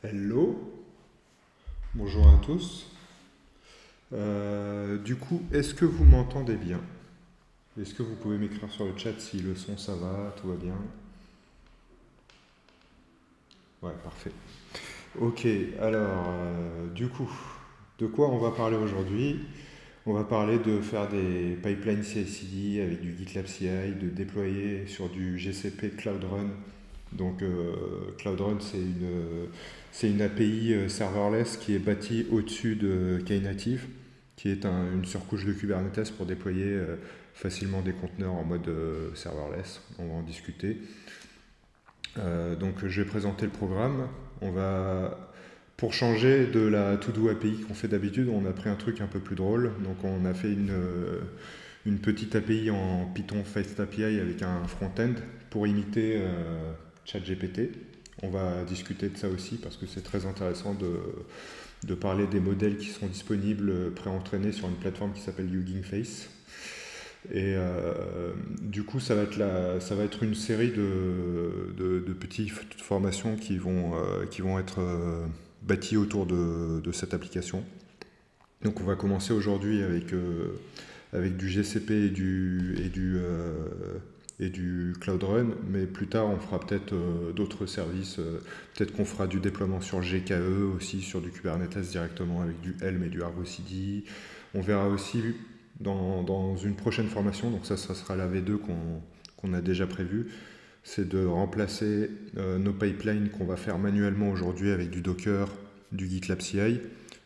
Hello, bonjour à tous. Du coup, est-ce que vous m'entendez bien? Est-ce que vous pouvez m'écrire sur le chat si le son ça va, tout va bien? Ouais, parfait. Ok, alors, du coup, de quoi on va parler aujourd'hui? On va parler de faire des pipelines CI/CD avec du GitLab CI, de déployer sur du GCP Cloud Run. Donc, Cloud Run, c'est une API serverless qui est bâtie au-dessus de Knative, qui est une surcouche de Kubernetes pour déployer facilement des conteneurs en mode serverless. On va en discuter. Donc, je vais présenter le programme. On va, pour changer de la To-Do API qu'on fait d'habitude, on a pris un truc un peu plus drôle. Donc, on a fait une petite API en Python Fast API avec un front-end pour imiter ChatGPT. On va discuter de ça aussi parce que c'est très intéressant de parler des modèles qui sont disponibles pré-entraînés sur une plateforme qui s'appelle Hugging Face. Et du coup, ça va être une série de petites formations qui vont être bâties autour de cette application. Donc on va commencer aujourd'hui avec du GCP et du Cloud Run, mais plus tard on fera peut-être d'autres services, peut-être qu'on fera du déploiement sur GKE aussi, sur du Kubernetes directement avec du Helm et du Argo CD. On verra aussi dans une prochaine formation, donc ça sera la V2 qu'on a déjà prévu, c'est de remplacer nos pipelines qu'on va faire manuellement aujourd'hui avec du Docker, du GitLab CI,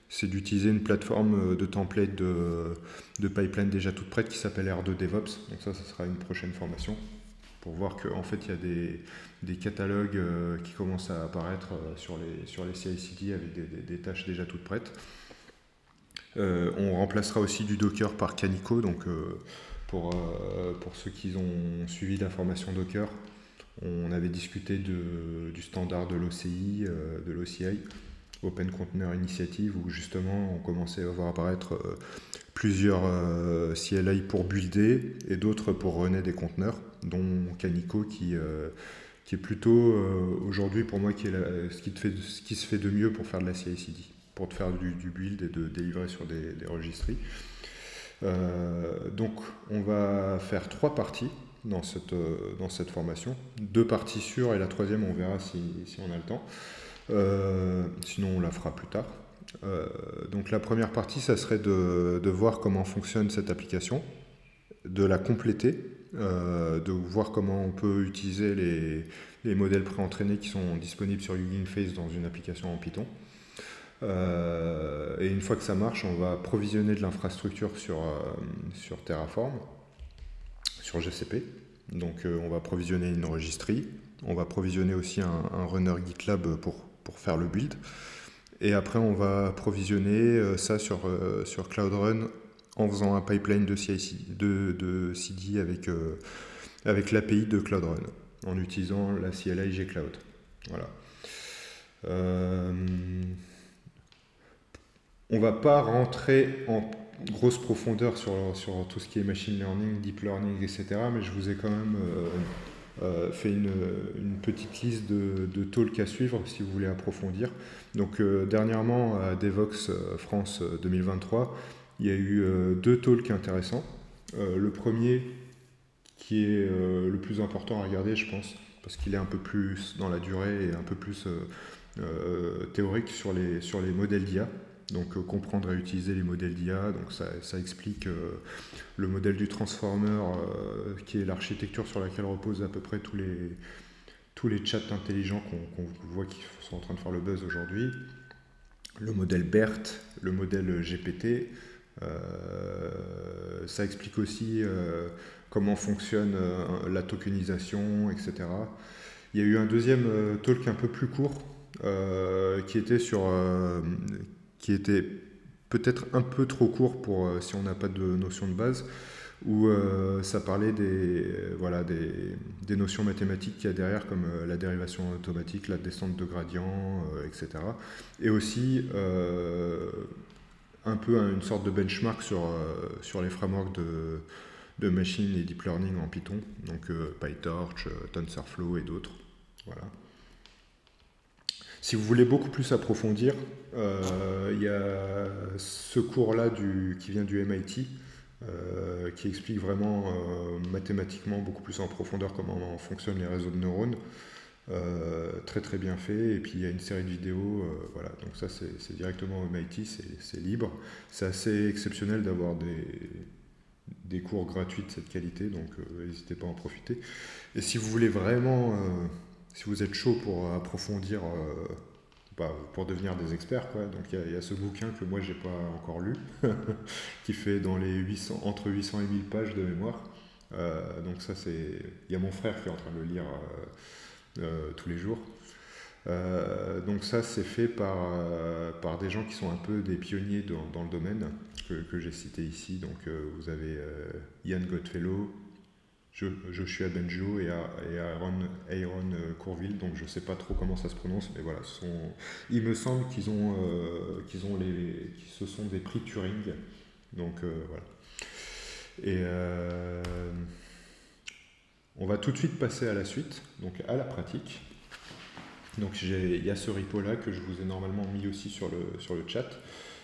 c'est d'utiliser une plateforme de template de pipeline déjà toute prête qui s'appelle R2 DevOps. Donc ça sera une prochaine formation pour voir qu'en fait il y a des catalogues qui commencent à apparaître sur les CI/CD avec des tâches déjà toutes prêtes. On remplacera aussi du Docker par Canico, donc pour ceux qui ont suivi la formation Docker, on avait discuté du standard de l'OCI, de l'OCI, Open Container Initiative, où justement on commençait à voir apparaître plusieurs CLI pour builder et d'autres pour runner des conteneurs, dont Canico qui est plutôt aujourd'hui pour moi ce qui se fait de mieux pour faire de la CI/CD, pour te faire du build et de délivrer sur des registries. Donc on va faire 3 parties dans cette formation, 2 parties sûres et la troisième on verra si on a le temps. Sinon on la fera plus tard. Donc la première partie, ça serait de voir comment fonctionne cette application, de la compléter, de voir comment on peut utiliser les modèles préentraînés qui sont disponibles sur Hugging Face dans une application en Python. Et une fois que ça marche, on va provisionner de l'infrastructure sur Terraform, sur GCP. Donc on va provisionner une registrie, on va provisionner aussi un runner GitLab pour faire le build. Et après, on va provisionner ça sur Cloud Run en faisant un pipeline de CD avec l'API de Cloud Run, en utilisant la CLI gCloud. Voilà. On va pas rentrer en grosse profondeur sur tout ce qui est machine learning, deep learning, etc. Mais je vous ai quand même fait une petite liste de talks à suivre si vous voulez approfondir. Donc dernièrement à Devox France 2023, il y a eu 2 talks intéressants. Le premier qui est le plus important à regarder, je pense, parce qu'il est un peu plus dans la durée et un peu plus théorique sur les modèles d'IA. Donc comprendre et utiliser les modèles d'IA, donc ça explique le modèle du transformer, qui est l'architecture sur laquelle reposent à peu près tous les chats intelligents qu'on voit qui sont en train de faire le buzz aujourd'hui. Le modèle BERT, le modèle GPT, ça explique aussi comment fonctionne la tokenisation, etc. Il y a eu un deuxième talk un peu plus court qui était peut-être un peu trop court pour si on n'a pas de notion de base, où ça parlait des notions mathématiques qu'il y a derrière, comme la dérivation automatique, la descente de gradient, etc. Et aussi un peu une sorte de benchmark sur les frameworks de machine et deep learning en Python, donc PyTorch, TensorFlow et d'autres. Voilà. Si vous voulez beaucoup plus approfondir, il y a ce cours-là qui vient du MIT, qui explique vraiment mathématiquement beaucoup plus en profondeur comment fonctionnent les réseaux de neurones. Très très bien fait, et puis il y a une série de vidéos, voilà, donc ça c'est directement au MIT, c'est libre. C'est assez exceptionnel d'avoir des cours gratuits de cette qualité, donc n'hésitez pas à en profiter. Et si vous voulez vraiment, si vous êtes chaud pour approfondir, pour devenir des experts, quoi, donc il y a ce bouquin que moi j'ai pas encore lu, qui fait dans les 800, entre 800 et 1000 pages de mémoire. Donc ça c'est, il y a mon frère qui est en train de le lire tous les jours. Donc ça c'est fait par des gens qui sont un peu des pionniers dans le domaine que j'ai cité ici. Donc vous avez Ian Goodfellow, Joshua Bengio et Aaron Courville. Donc je ne sais pas trop comment ça se prononce, mais voilà, il me semble qu'ils ce sont des prix Turing. Donc voilà. Et on va tout de suite passer à la suite, donc à la pratique. Donc il y a ce repo là que je vous ai normalement mis aussi sur le chat.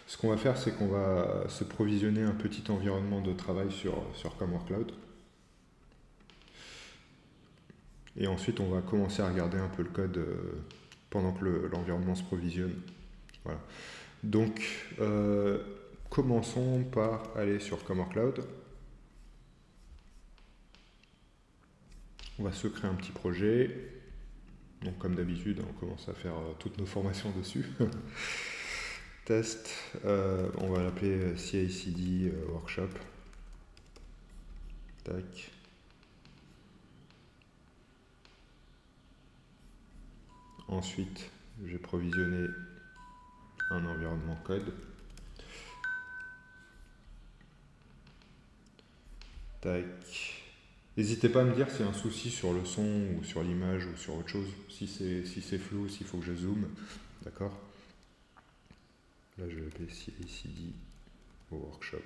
Ce qu'on va faire, c'est qu'on va se provisionner un petit environnement de travail sur Commwork Cloud. Et ensuite, on va commencer à regarder un peu le code pendant que l'environnement se provisionne. Voilà. Donc, commençons par aller sur Commwork Cloud. On va se créer un petit projet. Donc comme d'habitude, on commence à faire toutes nos formations dessus. Test, on va l'appeler CI/CD Workshop. Tac. Ensuite, je vais provisionner un environnement code. Tac. N'hésitez pas à me dire s'il y a un souci sur le son ou sur l'image ou sur autre chose. Si c'est flou, s'il faut que je zoome. D'accord? Là, je vais appeler CI/CD Workshop.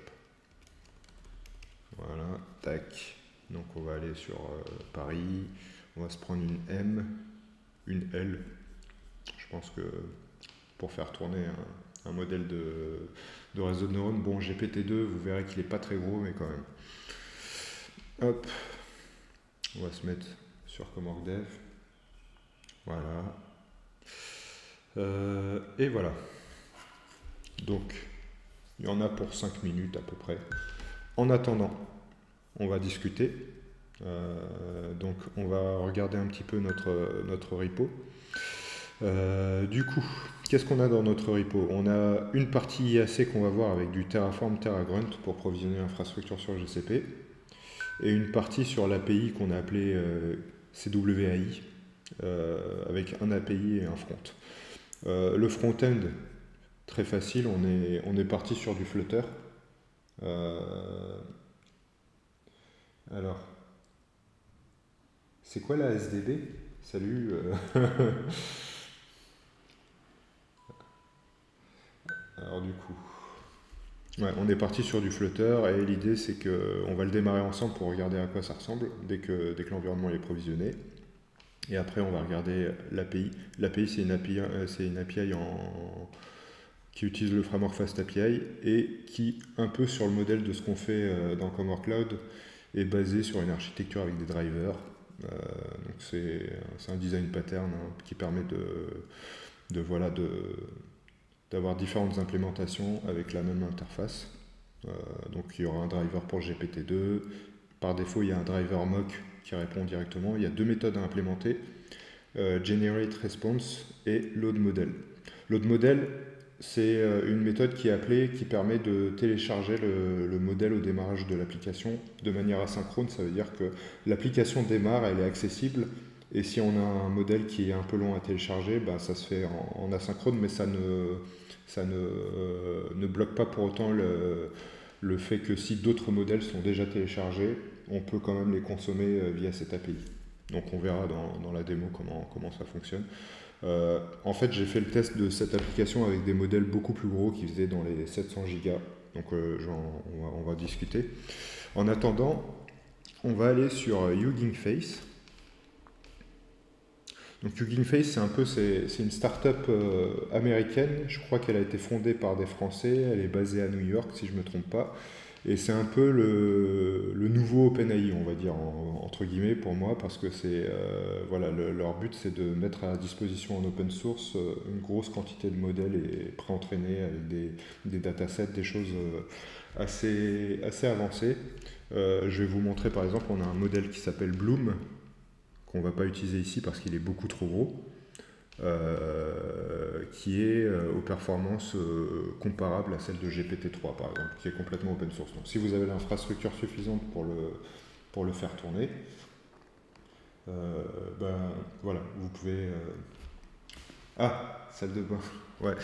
Voilà. Tac. Donc, on va aller sur Paris. On va se prendre une M, une L. Je pense que pour faire tourner un modèle de réseau de neurones, bon, GPT-2, vous verrez qu'il n'est pas très gros, mais quand même. Hop. On va se mettre sur Commwork Dev. Voilà. Et voilà. Donc, il y en a pour 5 minutes à peu près. En attendant, on va discuter. Donc, on va regarder un petit peu notre repo. Du coup, qu'est-ce qu'on a dans notre repo? On a une partie IAC qu'on va voir avec du Terraform, TerraGrunt pour provisionner l'infrastructure sur GCP. Et une partie sur l'API qu'on a appelée CWAI, avec un API et un front. Le front-end, très facile, on est parti sur du Flutter. Alors, c'est quoi la SDB? Salut. Alors du coup, ouais, on est parti sur du Flutter et l'idée c'est qu'on va le démarrer ensemble pour regarder à quoi ça ressemble dès que l'environnement est provisionné. Et après on va regarder l'API. L'API c'est une API, qui utilise le framework FastAPI et qui, un peu sur le modèle de ce qu'on fait dans Commwork Cloud, est basé sur une architecture avec des drivers. Donc c'est un design pattern qui permet d'avoir différentes implémentations avec la même interface. Donc il y aura un driver pour GPT-2. Par défaut, il y a un driver mock qui répond directement. Il y a deux méthodes à implémenter, Generate Response et Load Model. Load Model, c'est une méthode qui est appelée, qui permet de télécharger le modèle au démarrage de l'application de manière asynchrone. Ça veut dire que l'application démarre, elle est accessible, et si on a un modèle qui est un peu long à télécharger, bah, ça se fait en asynchrone, mais ça ne bloque pas pour autant le fait que si d'autres modèles sont déjà téléchargés, on peut quand même les consommer via cette API. Donc on verra dans la démo comment ça fonctionne. En fait, j'ai fait le test de cette application avec des modèles beaucoup plus gros qui faisaient dans les 700 Go. Donc on va discuter. En attendant, on va aller sur Hugging Face. Donc Hugging Face, c'est un peu, c'est une start-up américaine. Je crois qu'elle a été fondée par des Français. Elle est basée à New York, si je ne me trompe pas. Et c'est un peu le nouveau OpenAI, on va dire, entre guillemets, pour moi, parce que voilà, leur but, c'est de mettre à disposition en open source une grosse quantité de modèles et préentraînés avec des datasets, des choses assez avancées. Je vais vous montrer, par exemple, on a un modèle qui s'appelle Bloom, qu'on ne va pas utiliser ici parce qu'il est beaucoup trop gros, qui est aux performances comparables à celles de GPT-3 par exemple, qui est complètement open source. Donc si vous avez l'infrastructure suffisante pour le faire tourner, ben voilà, vous pouvez... Ah, salle de bain. Ouais,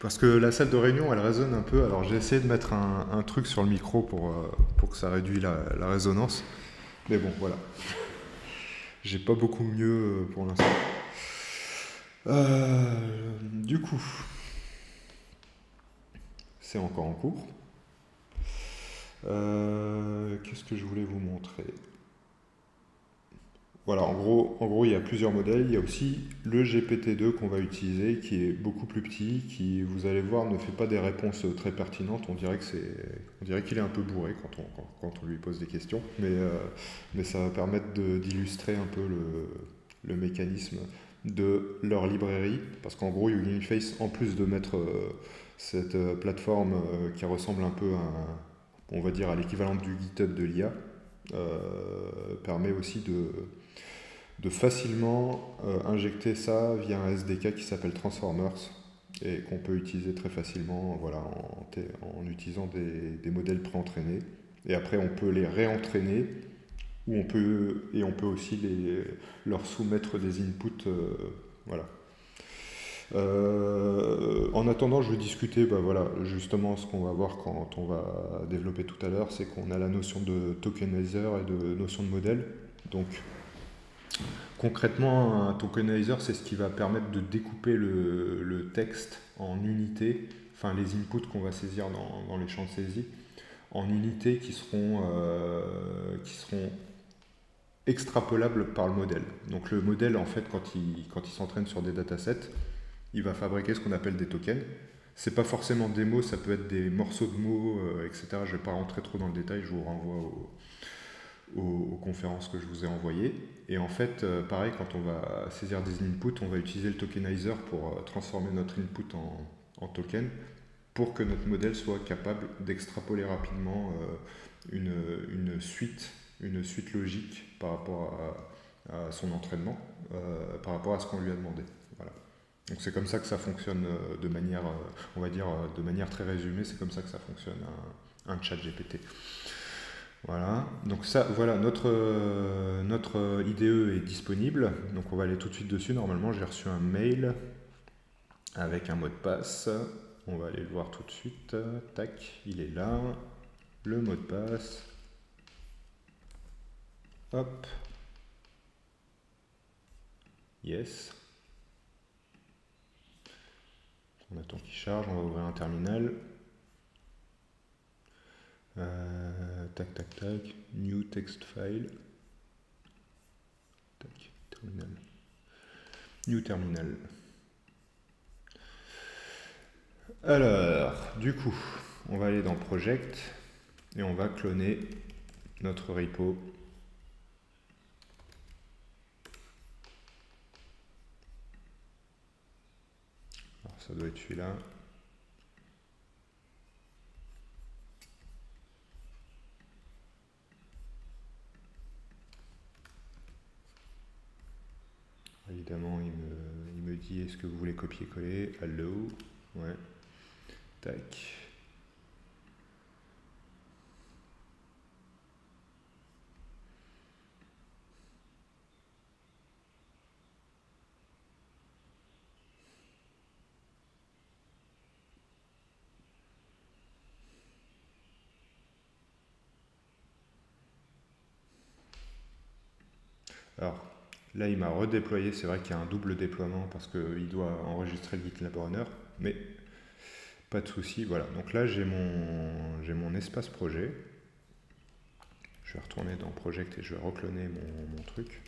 parce que la salle de réunion, elle résonne un peu. Alors j'ai essayé de mettre un truc sur le micro pour que ça réduise la résonance. Mais bon, voilà. J'ai pas beaucoup mieux pour l'instant. Du coup, c'est encore en cours. Qu'est-ce que je voulais vous montrer? Voilà, en gros, il y a plusieurs modèles. Il y a aussi le GPT-2 qu'on va utiliser, qui est beaucoup plus petit, qui, vous allez voir, ne fait pas des réponses très pertinentes. On dirait qu'il est un peu bourré quand on lui pose des questions. Mais ça va permettre d'illustrer un peu le mécanisme de leur librairie. Parce qu'en gros, Hugging Face, en plus de mettre cette plateforme qui ressemble un peu on va dire, à l'équivalent du GitHub de l'IA, permet aussi de facilement injecter ça via un SDK qui s'appelle Transformers et qu'on peut utiliser très facilement, voilà, en utilisant des modèles préentraînés. Et après, on peut les réentraîner ou on peut aussi leur soumettre des inputs. Voilà. En attendant, je vais discuter, voilà, justement, ce qu'on va voir quand on va développer tout à l'heure, c'est qu'on a la notion de tokenizer et de notion de modèle. Donc, concrètement, un tokenizer, c'est ce qui va permettre de découper le texte en unités, enfin les inputs qu'on va saisir dans les champs de saisie, en unités qui seront extrapolables par le modèle. Donc le modèle, en fait, quand il s'entraîne sur des datasets, il va fabriquer ce qu'on appelle des tokens. C'est pas forcément des mots, ça peut être des morceaux de mots, etc. Je ne vais pas rentrer trop dans le détail, je vous renvoie aux conférences que je vous ai envoyées. Et en fait, pareil, quand on va saisir des inputs, on va utiliser le tokenizer pour transformer notre input en token pour que notre modèle soit capable d'extrapoler rapidement une suite logique par rapport à son entraînement, par rapport à ce qu'on lui a demandé. Voilà. Donc c'est comme ça que ça fonctionne de manière, on va dire, de manière très résumée, c'est comme ça que ça fonctionne un chat GPT. Voilà, donc ça, voilà, notre IDE est disponible, donc on va aller tout de suite dessus. Normalement, j'ai reçu un mail avec un mot de passe. On va aller le voir tout de suite. Tac, il est là. Le mot de passe. Hop. Yes. On attend qu'il charge, on va ouvrir un terminal. Tac, tac, tac. New text file. Tac, terminal. New terminal. Alors, du coup, on va aller dans Project et on va cloner notre repo. Alors, ça doit être celui-là. Évidemment, il me dit est-ce que vous voulez copier-coller? Hello. Ouais. Tac. Alors, là, il m'a redéployé. C'est vrai qu'il y a un double déploiement parce qu'il doit enregistrer le GitLab Runner, mais pas de souci. Voilà. Donc là, j'ai mon espace projet. Je vais retourner dans Project et je vais recloner mon truc.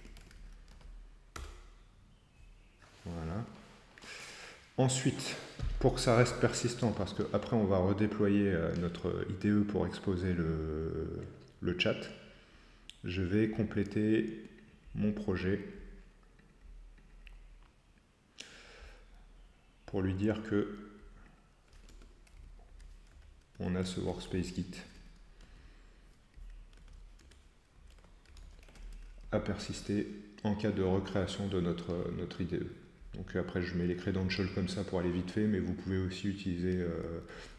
Voilà. Ensuite, pour que ça reste persistant, parce qu'après on va redéployer notre IDE pour exposer le chat, je vais compléter mon projet pour lui dire que on a ce workspace Git à persister en cas de recréation de notre IDE. Donc après je mets les credentials comme ça pour aller vite fait, mais vous pouvez aussi utiliser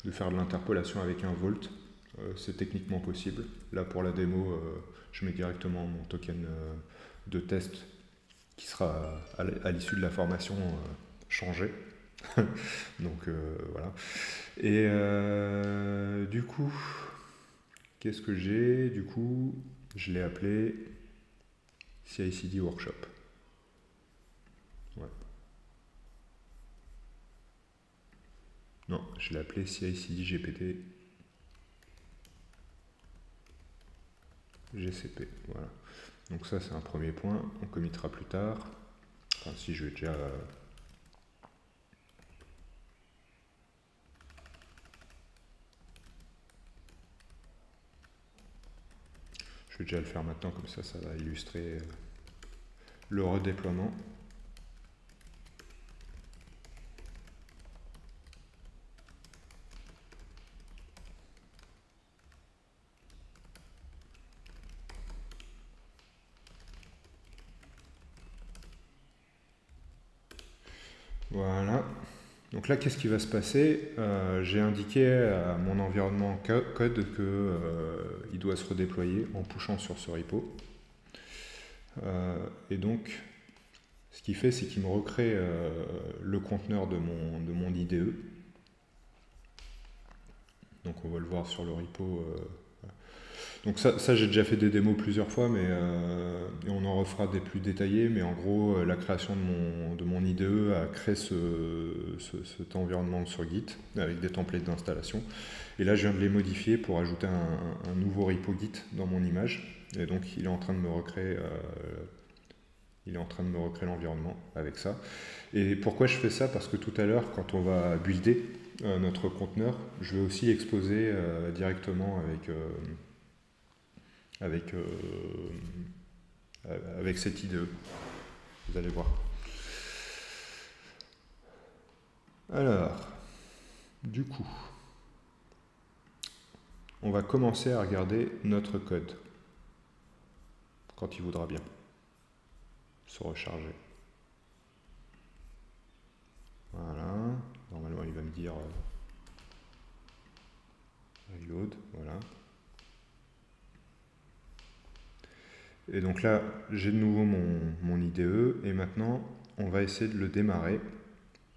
de faire de l'interpolation avec un Vault. C'est techniquement possible. Là pour la démo, je mets directement mon token de test qui sera à l'issue de la formation changé. Donc voilà. Et du coup, qu'est-ce que j'ai? Du coup, je l'ai appelé CI/CD Workshop. Ouais. Non, je l'ai appelé CI/CD GPT GCP. Voilà. Donc ça, c'est un premier point. On committera plus tard. Enfin, si je vais déjà... Je vais déjà le faire maintenant, comme ça va illustrer le redéploiement. Voilà. Donc là, qu'est-ce qui va se passer? J'ai indiqué à mon environnement code qu'il doit se redéployer en pushant sur ce repo. Et donc, ce qu'il fait, c'est qu'il me recrée le conteneur de mon IDE. Donc on va le voir sur le repo. Donc ça j'ai déjà fait des démos plusieurs fois, mais et on en refera des plus détaillés. Mais en gros, la création de mon IDE a créé cet environnement sur Git avec des templates d'installation. Et là, je viens de les modifier pour ajouter un nouveau repo Git dans mon image. Et donc, il est en train de me recréer l'environnement avec ça. Et pourquoi je fais ça? Parce que tout à l'heure, quand on va builder notre conteneur, je vais aussi exposer directement avec cette IDE. Vous allez voir. Alors, du coup, on va commencer à regarder notre code quand il voudra bien se recharger. Voilà, normalement il va me dire reload, voilà. Et donc là, j'ai de nouveau mon IDE et maintenant on va essayer de le démarrer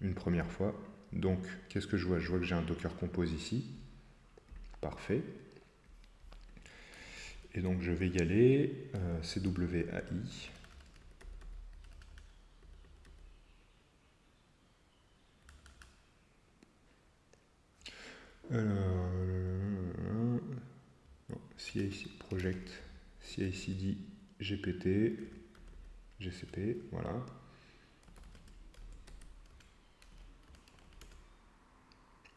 une première fois. Donc, qu'est-ce que je vois? Je vois que j'ai un Docker Compose ici. Parfait. Et donc, je vais y aller. CWAI. CI Project, CI/CD, GPT, GCP, voilà.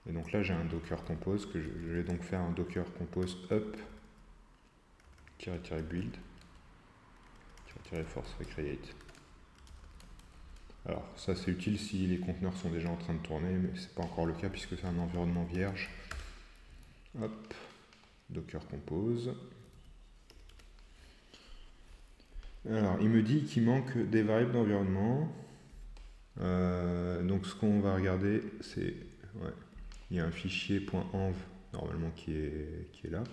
Et donc là, j'ai un Docker Compose que je vais donc faire un Docker Compose up -build -force recreate. Alors ça c'est utile si les conteneurs sont déjà en train de tourner, mais c'est pas encore le cas puisque c'est un environnement vierge. Hop, Docker Compose. Alors il me dit qu'il manque des variables d'environnement. Donc ce qu'on va regarder, c'est il y a un fichier .env normalement qui est là.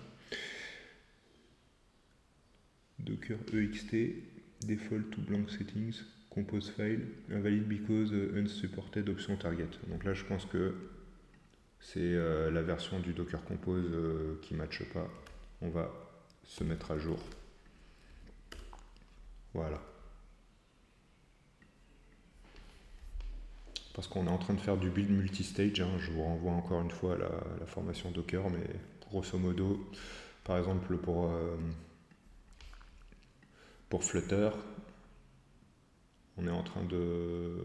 Docker ext default to blank settings compose file invalid because unsupported option target. Donc là je pense que c'est la version du Docker Compose qui ne matche pas. On va se mettre à jour. Voilà. Parce qu'on est en train de faire du build multistage. Hein. Je vous renvoie encore une fois à la formation Docker, mais grosso modo, par exemple pour Flutter, on est en train de...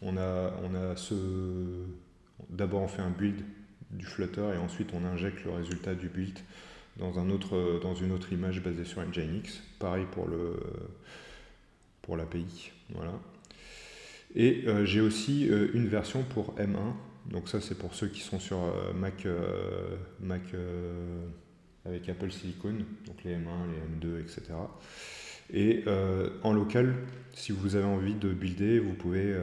On a ce... D'abord on fait un build du Flutter et ensuite on injecte le résultat du build dans une autre image basée sur Nginx. Pareil pour l'API. Voilà. Et j'ai aussi une version pour M1. Donc ça c'est pour ceux qui sont sur Mac avec Apple Silicon, donc les M1, les M2, etc. Et en local, si vous avez envie de builder, vous pouvez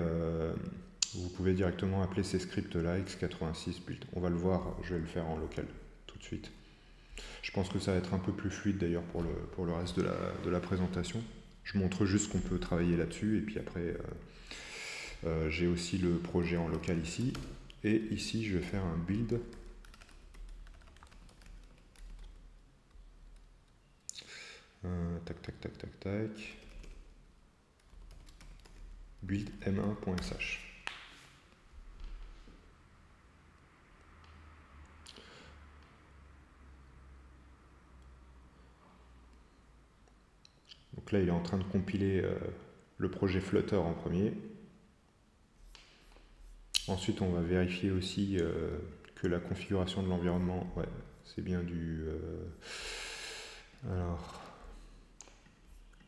directement appeler ces scripts-là, x86 build. On va le voir, je vais le faire en local tout de suite. Je pense que ça va être un peu plus fluide d'ailleurs pour le reste de la présentation. Je montre juste qu'on peut travailler là-dessus et puis après j'ai aussi le projet en local ici. Et ici je vais faire un build. Tac, tac, tac, tac, tac. Build m1.sh. Donc là, il est en train de compiler le projet Flutter en premier. Ensuite, on va vérifier aussi que la configuration de l'environnement, ouais, c'est bien du... alors,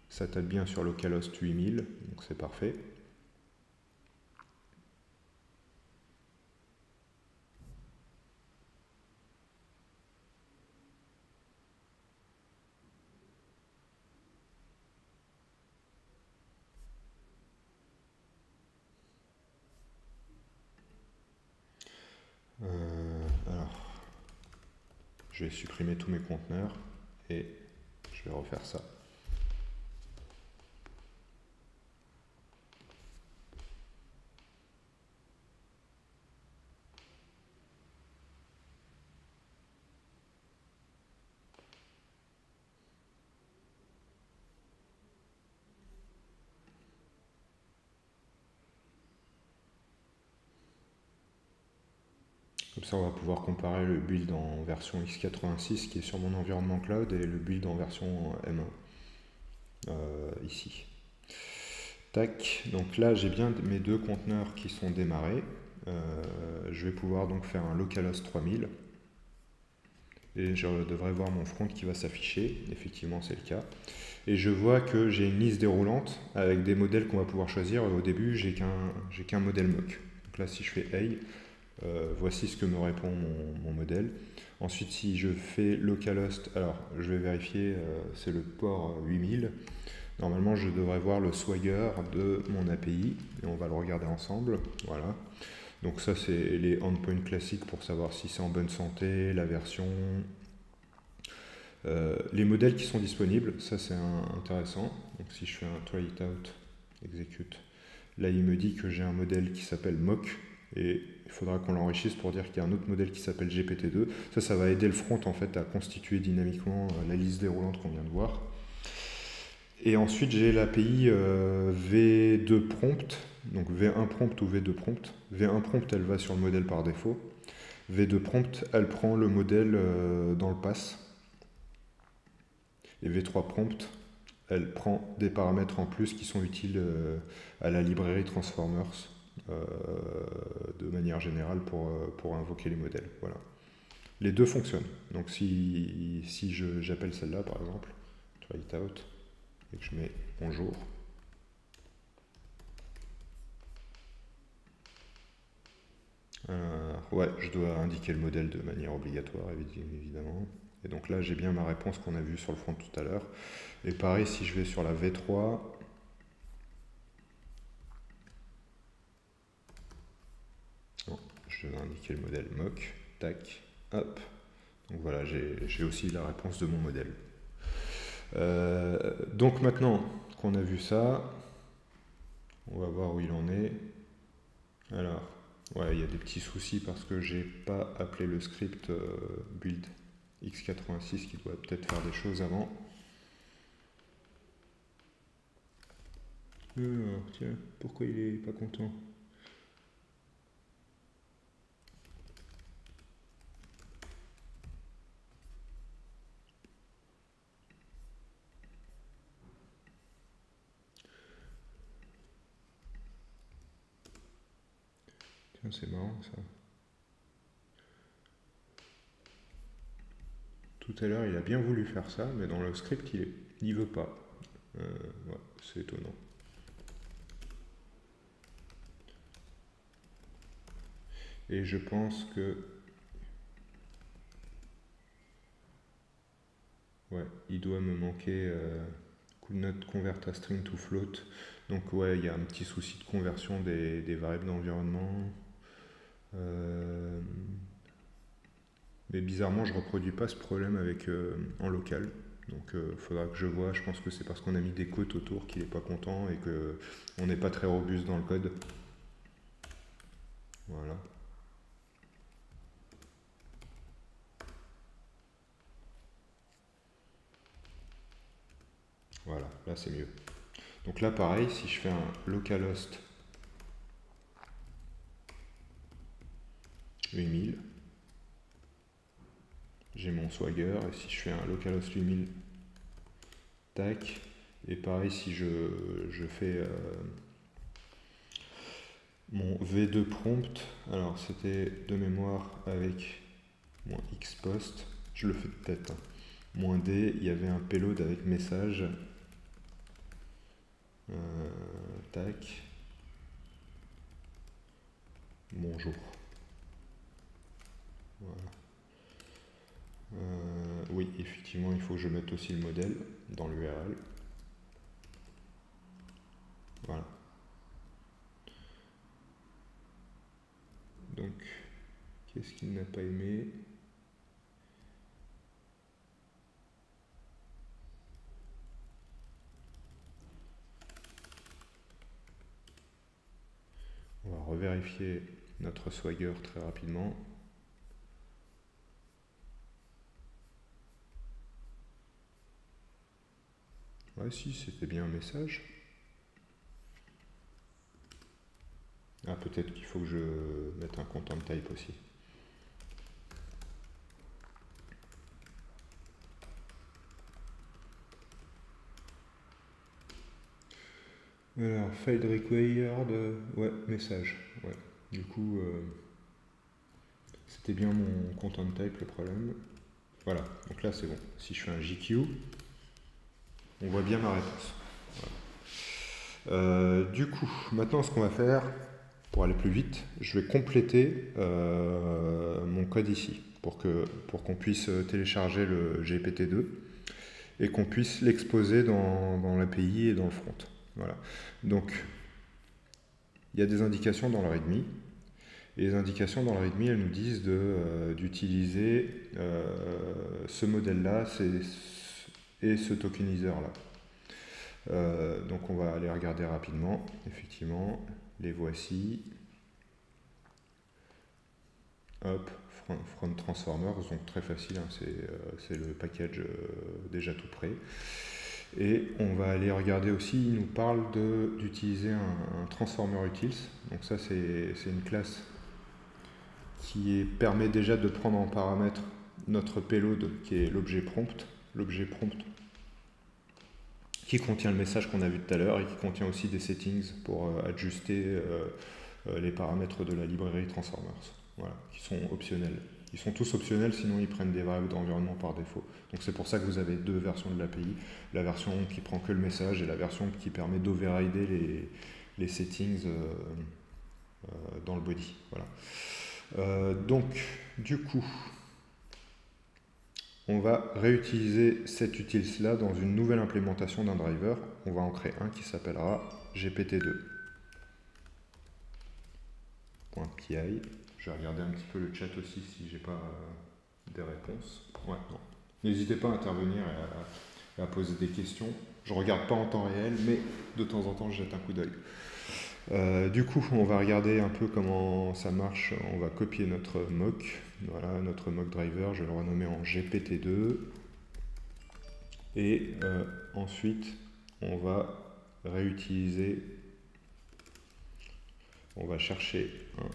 ça tape bien sur localhost 8000, donc c'est parfait. Alors, je vais supprimer tous mes conteneurs et je vais refaire ça. Comme ça, on va pouvoir comparer le build en version x86 qui est sur mon environnement cloud et le build en version M1 ici. Tac, donc là j'ai bien mes deux conteneurs qui sont démarrés. Je vais pouvoir donc faire un localhost 3000 et je devrais voir mon front qui va s'afficher. Effectivement, c'est le cas. Et je vois que j'ai une liste déroulante avec des modèles qu'on va pouvoir choisir. Au début, j'ai qu'un modèle mock. Donc là, si je fais hey, voici ce que me répond mon modèle. Ensuite, si je fais localhost, alors je vais vérifier, c'est le port 8000. Normalement, je devrais voir le Swagger de mon API et on va le regarder ensemble. Voilà. Donc ça, c'est les endpoints classiques pour savoir si c'est en bonne santé, la version, les modèles qui sont disponibles. Ça, c'est intéressant. Donc si je fais un try it out, execute, là, il me dit que j'ai un modèle qui s'appelle mock et il faudra qu'on l'enrichisse pour dire qu'il y a un autre modèle qui s'appelle GPT-2. Ça va aider le front en fait à constituer dynamiquement la liste déroulante qu'on vient de voir. Et ensuite, j'ai l'API V2 prompt, donc V1 prompt ou V2 prompt. V1 prompt, elle va sur le modèle par défaut. V2 prompt, elle prend le modèle dans le pass. Et V3 prompt, elle prend des paramètres en plus qui sont utiles à la librairie Transformers de manière générale pour invoquer les modèles. Voilà. Les deux fonctionnent. Donc si j'appelle celle-là, par exemple, try it out, et que je mets bonjour. Ouais, je dois indiquer le modèle de manière obligatoire, évidemment. Et donc là, j'ai bien ma réponse qu'on a vue sur le front tout à l'heure. Et pareil, si je vais sur la V3, bon, je dois indiquer le modèle mock, tac, hop. Donc voilà, j'ai aussi la réponse de mon modèle. Donc maintenant qu'on a vu ça, on va voir où il en est. Alors, ouais, il y a des petits soucis parce que j'ai pas appelé le script build x86 qui doit peut-être faire des choses avant. Alors, tiens, pourquoi il est pas content? c'est marrant ça. Tout à l'heure, il a bien voulu faire ça, mais dans le script, il n'y veut pas. Ouais, c'est étonnant. Et je pense que... Ouais, il doit me manquer could not convert a string to float. Donc ouais, il y a un petit souci de conversion des variables d'environnement. Mais bizarrement, je reproduis pas ce problème avec en local. Donc il faudra que je vois, je pense que c'est parce qu'on a mis des côtes autour qu'il n'est pas content et qu'on n'est pas très robuste dans le code. Voilà. Voilà, là c'est mieux. Donc là pareil, si je fais un localhost 8000, j'ai mon Swagger, et si je fais un localhost 8000, tac, et pareil si je fais mon v2 prompt, alors c'était de mémoire avec mon xpost, je le fais de tête, hein. Moins d, il y avait un payload avec message, tac, bonjour. Voilà. Oui, effectivement, il faut que je mette aussi le modèle dans l'URL. Voilà. Donc, qu'est-ce qu'il n'a pas aimé? On va revérifier notre Swagger très rapidement. Ouais, si, c'était bien un message. Ah, peut-être qu'il faut que je mette un content type aussi. Alors, file required, ouais, message. Ouais. Du coup, c'était bien mon content type le problème. Voilà, donc là c'est bon. Si je fais un JQ, on voit bien ma réponse. Voilà. Du coup, maintenant ce qu'on va faire, pour aller plus vite, je vais compléter mon code ici pour qu'on puisse télécharger le GPT-2 et qu'on puisse l'exposer dans l'API et dans le front. Voilà. Donc, il y a des indications dans le README. Et les indications dans le README, elles nous disent d'utiliser ce modèle-là et ce tokenizer-là. Donc on va aller regarder rapidement. Effectivement, les voici. Hop, front transformers, donc très facile, hein, c'est le package déjà tout prêt. Et on va aller regarder aussi, il nous parle d'utiliser un transformer utils. Donc ça c'est une classe qui permet déjà de prendre en paramètre notre payload qui est l'objet prompt. L'objet prompt qui contient le message qu'on a vu tout à l'heure et qui contient aussi des settings pour ajuster les paramètres de la librairie Transformers, voilà, qui sont optionnels. Ils sont tous optionnels, sinon ils prennent des variables d'environnement par défaut. Donc c'est pour ça que vous avez deux versions de l'API, la version qui prend que le message et la version qui permet d'overrider les settings dans le body. Voilà. Donc du coup, on va réutiliser cet utils là dans une nouvelle implémentation d'un driver. On va en créer un qui s'appellera GPT-2. .py. Je vais regarder un petit peu le chat aussi si j'ai pas des réponses. Ouais, non. N'hésitez pas à intervenir et à poser des questions. Je regarde pas en temps réel, mais de temps en temps je jette un coup d'œil. Du coup, on va regarder un peu comment ça marche. On va copier notre mock. Voilà, notre mock driver, je vais le renommer en GPT-2. Et ensuite, on va réutiliser, on va chercher un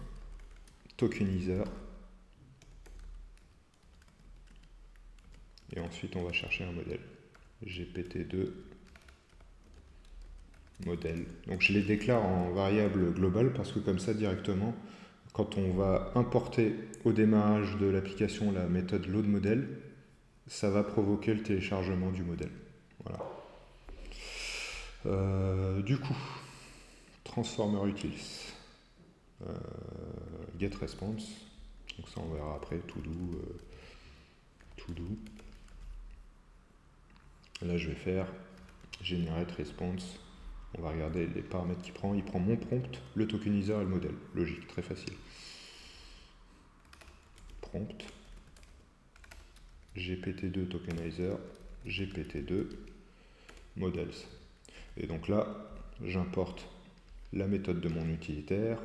tokenizer. Et ensuite, on va chercher un modèle. GPT-2 modèle. Donc je les déclare en variable globale parce que comme ça directement, quand on va importer au démarrage de l'application la méthode loadModel, ça va provoquer le téléchargement du modèle. Voilà. Du coup, transformer utils, getResponse, donc ça on verra après, to do. Là je vais faire generate response. On va regarder les paramètres qu'il prend. Il prend mon prompt, le tokeniseur et le modèle. Logique, très facile. Prompt, GPT2 tokenizer, GPT2 models. Et donc là, j'importe la méthode de mon utilitaire.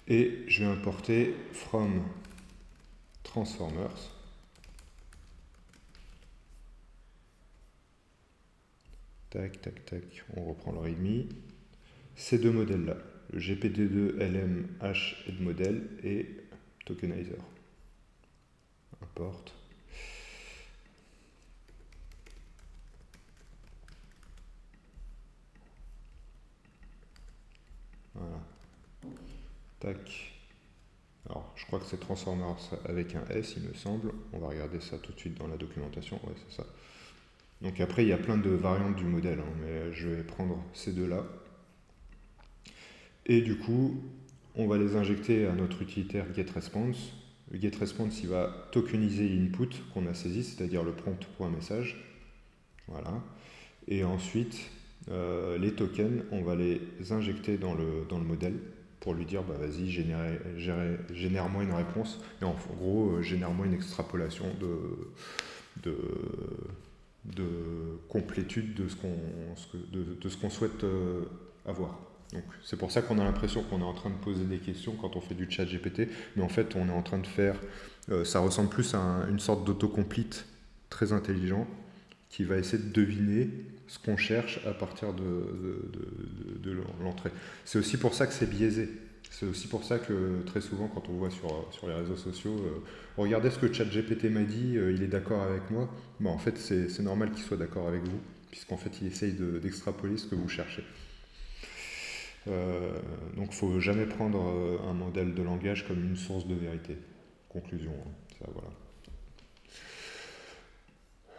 Et je vais importer from transformers. Tac, tac, tac. On reprend le readme. Ces deux modèles-là, le GPT2 LM H et de modèle et tokenizer. Importe. Voilà. Tac. Alors, je crois que c'est transformers avec un S, il me semble. On va regarder ça tout de suite dans la documentation. Ouais, c'est ça. Donc après, il y a plein de variantes du modèle, hein, mais je vais prendre ces deux-là. Et du coup, on va les injecter à notre utilitaire getResponse. Le getResponse, il va tokeniser l'input qu'on a saisi, c'est-à-dire le prompt.message. Voilà. Et ensuite, les tokens, on va les injecter dans le modèle pour lui dire, bah, vas-y, génère-moi une réponse. Et en gros, génère-moi une extrapolation de complétude de ce qu'on souhaite avoir. Donc c'est pour ça qu'on a l'impression qu'on est en train de poser des questions quand on fait du chat GPT, mais en fait on est en train de faire, ça ressemble plus à une sorte d'autocomplete très intelligent qui va essayer de deviner ce qu'on cherche à partir de l'entrée. C'est aussi pour ça que c'est biaisé. C'est aussi pour ça que très souvent quand on voit sur les réseaux sociaux, regardez ce que ChatGPT m'a dit, il est d'accord avec moi. Bon, en fait c'est normal qu'il soit d'accord avec vous, puisqu'en fait il essaye d'extrapoler ce que vous cherchez. Donc il ne faut jamais prendre un modèle de langage comme une source de vérité. Conclusion, hein, ça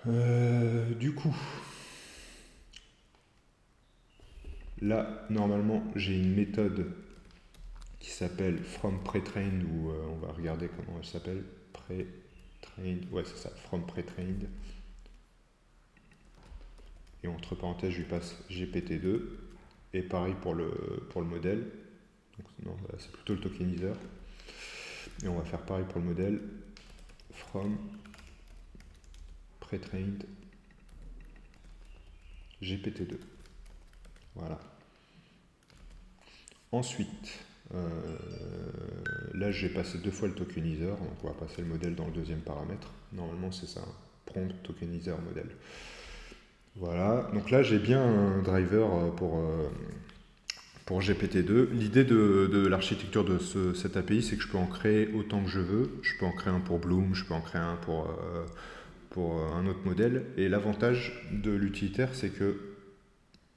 voilà. Du coup, là normalement j'ai une méthode qui s'appelle from pretrained, ou on va regarder comment elle s'appelle, pretrained, ouais c'est ça, from pretrained, et entre parenthèses je lui passe GPT2, et pareil pour le modèle. Donc, non, c'est plutôt le tokenizer, et on va faire pareil pour le modèle, from pretrained GPT2. Voilà. Ensuite, là j'ai passé 2 fois le tokenizer, donc on va passer le modèle dans le deuxième paramètre. Normalement c'est ça, prompt tokenizer modèle. Voilà, donc là j'ai bien un driver pour GPT-2. L'idée de l'architecture de cette API, c'est que je peux en créer autant que je veux. Je peux en créer un pour Bloom, je peux en créer un pour un autre modèle. Et l'avantage de l'utilitaire, c'est que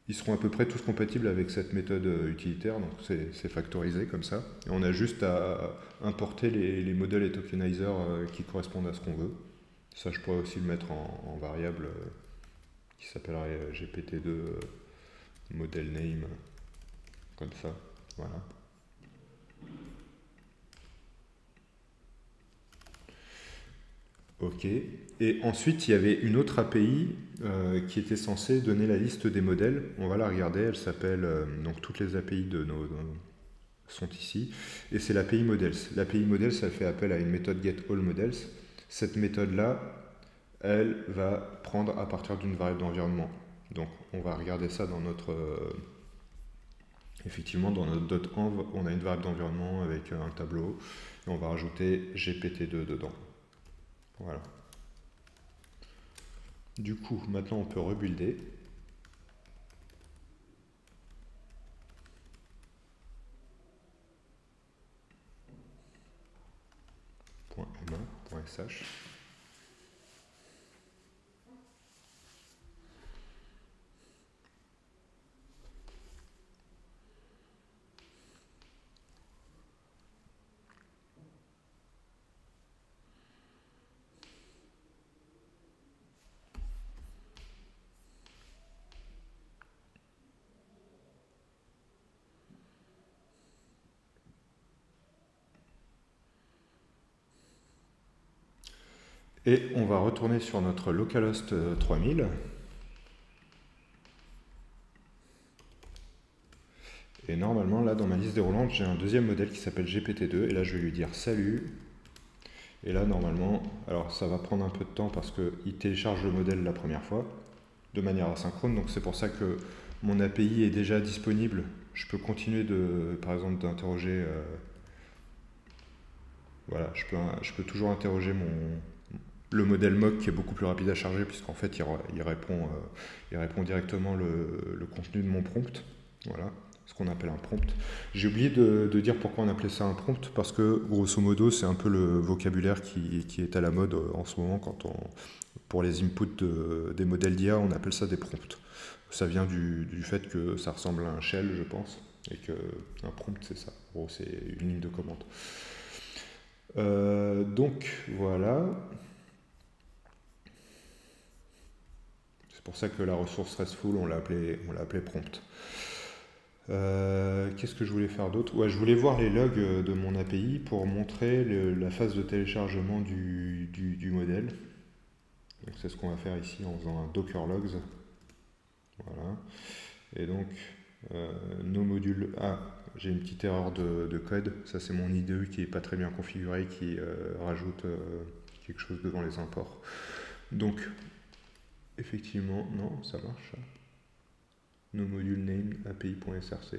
ils seront à peu près tous compatibles avec cette méthode utilitaire, donc c'est factorisé comme ça. Et on a juste à importer les modèles et tokenizers qui correspondent à ce qu'on veut. Ça, je pourrais aussi le mettre en variable qui s'appellerait GPT2 model name, comme ça. Voilà. Ok. Et ensuite, il y avait une autre API qui était censée donner la liste des modèles. On va la regarder. Elle s'appelle donc toutes les API sont ici. Et c'est l'API models. L'API models, ça fait appel à une méthode getAllModels. Cette méthode-là, elle va prendre à partir d'une variable d'environnement. Donc, on va regarder ça dans notre effectivement, dans notre .env, on a une variable d'environnement avec un tableau. Et on va rajouter GPT2 dedans. Voilà. Du coup, maintenant on peut rebuilder. .m1.sh. Et on va retourner sur notre localhost 3000. Et normalement, là, dans ma liste déroulante, j'ai un deuxième modèle qui s'appelle GPT-2. Et là, je vais lui dire salut. Et là, normalement, alors ça va prendre un peu de temps parce qu'il télécharge le modèle la première fois de manière asynchrone. Donc c'est pour ça que mon API est déjà disponible. Je peux continuer par exemple, d'interroger. Voilà, je peux toujours interroger le modèle mock qui est beaucoup plus rapide à charger puisqu'en fait il répond directement le contenu de mon prompt. Voilà, ce qu'on appelle un prompt. J'ai oublié de dire pourquoi on appelait ça un prompt parce que grosso modo c'est un peu le vocabulaire qui est à la mode en ce moment pour les inputs des modèles d'IA on appelle ça des prompts. Ça vient du fait que ça ressemble à un shell je pense et qu'un prompt c'est ça. En gros c'est une ligne de commande. Donc voilà. C'est pour ça que la ressource RESTful, on l'a appelé prompt. Qu'est-ce que je voulais faire d'autre? Ouais, je voulais voir les logs de mon API pour montrer la phase de téléchargement du modèle. C'est ce qu'on va faire ici en faisant un docker logs. Voilà. Et donc, nos modules... Ah, j'ai une petite erreur de code. Ça, c'est mon IDE qui n'est pas très bien configuré, qui rajoute quelque chose devant les imports. Donc, effectivement, non, ça marche. Nos modules name api.src.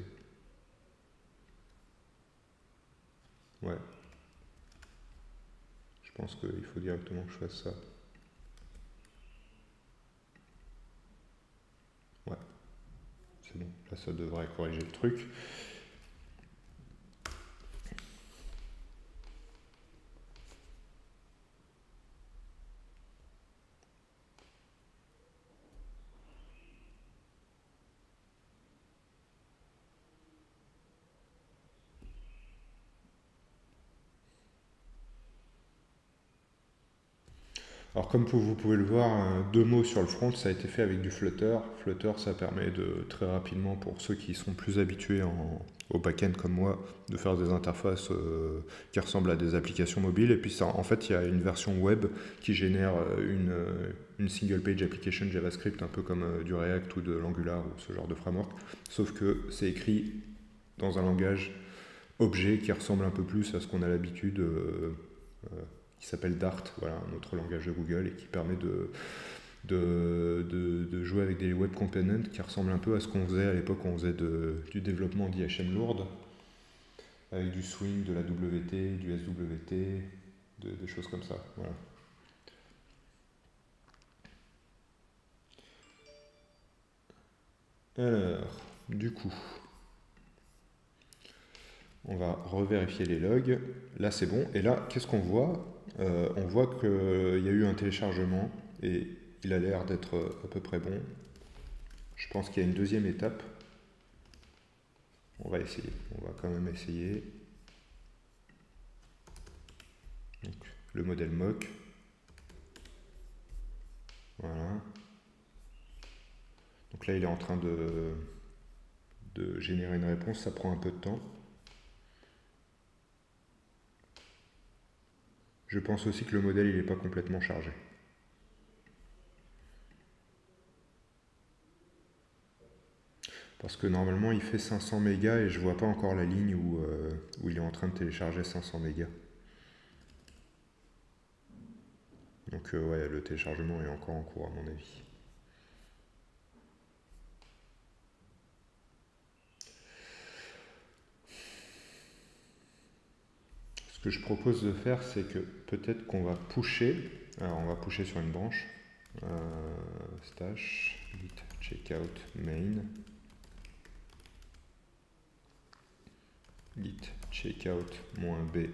Ouais. Je pense qu'il faut directement que je fasse ça. Ouais. C'est bon. Là, ça devrait corriger le truc. Alors comme vous pouvez le voir, deux mots sur le front, ça a été fait avec du Flutter. Flutter, ça permet de très rapidement, pour ceux qui sont plus habitués au back-end comme moi, de faire des interfaces qui ressemblent à des applications mobiles. Et puis ça, en fait, il y a une version web qui génère une single page application JavaScript, un peu comme du React ou de l'Angular ou ce genre de framework. Sauf que c'est écrit dans un langage objet qui ressemble un peu plus à ce qu'on a l'habitude qui s'appelle Dart, voilà, un autre langage de Google, et qui permet de jouer avec des web components qui ressemblent un peu à ce qu'on faisait à l'époque où on faisait du développement d'IHM lourd, avec du swing, de la WT, du SWT, des choses comme ça. Voilà. Alors, du coup, on va revérifier les logs. Là, c'est bon. Et là, qu'est-ce qu'on voit? On voit qu'il y a eu un téléchargement et il a l'air d'être à peu près bon. Je pense qu'il y a une deuxième étape. On va essayer. On va quand même essayer. Donc, le modèle mock. Voilà. Donc là, il est en train de générer une réponse. Ça prend un peu de temps. Je pense aussi que le modèle il n'est pas complètement chargé. Parce que normalement il fait 500 mégas et je vois pas encore la ligne où il est en train de télécharger 500 mégas. Donc ouais, le téléchargement est encore en cours à mon avis. Ce que je propose de faire, c'est que peut-être qu'on va pusher. Alors on va pusher sur une branche. Stash, git checkout main. Git checkout -b.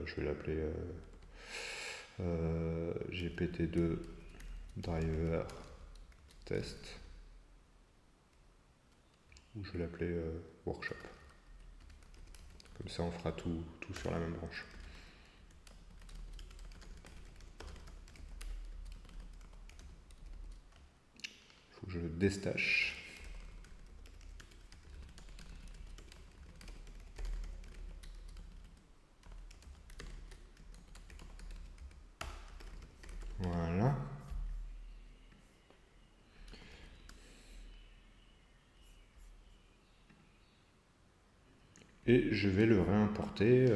Je vais l'appeler GPT-2 driver test. Ou je vais l'appeler workshop. Comme ça, on fera tout sur la même branche. Il faut que je le déstache. Et je vais le réimporter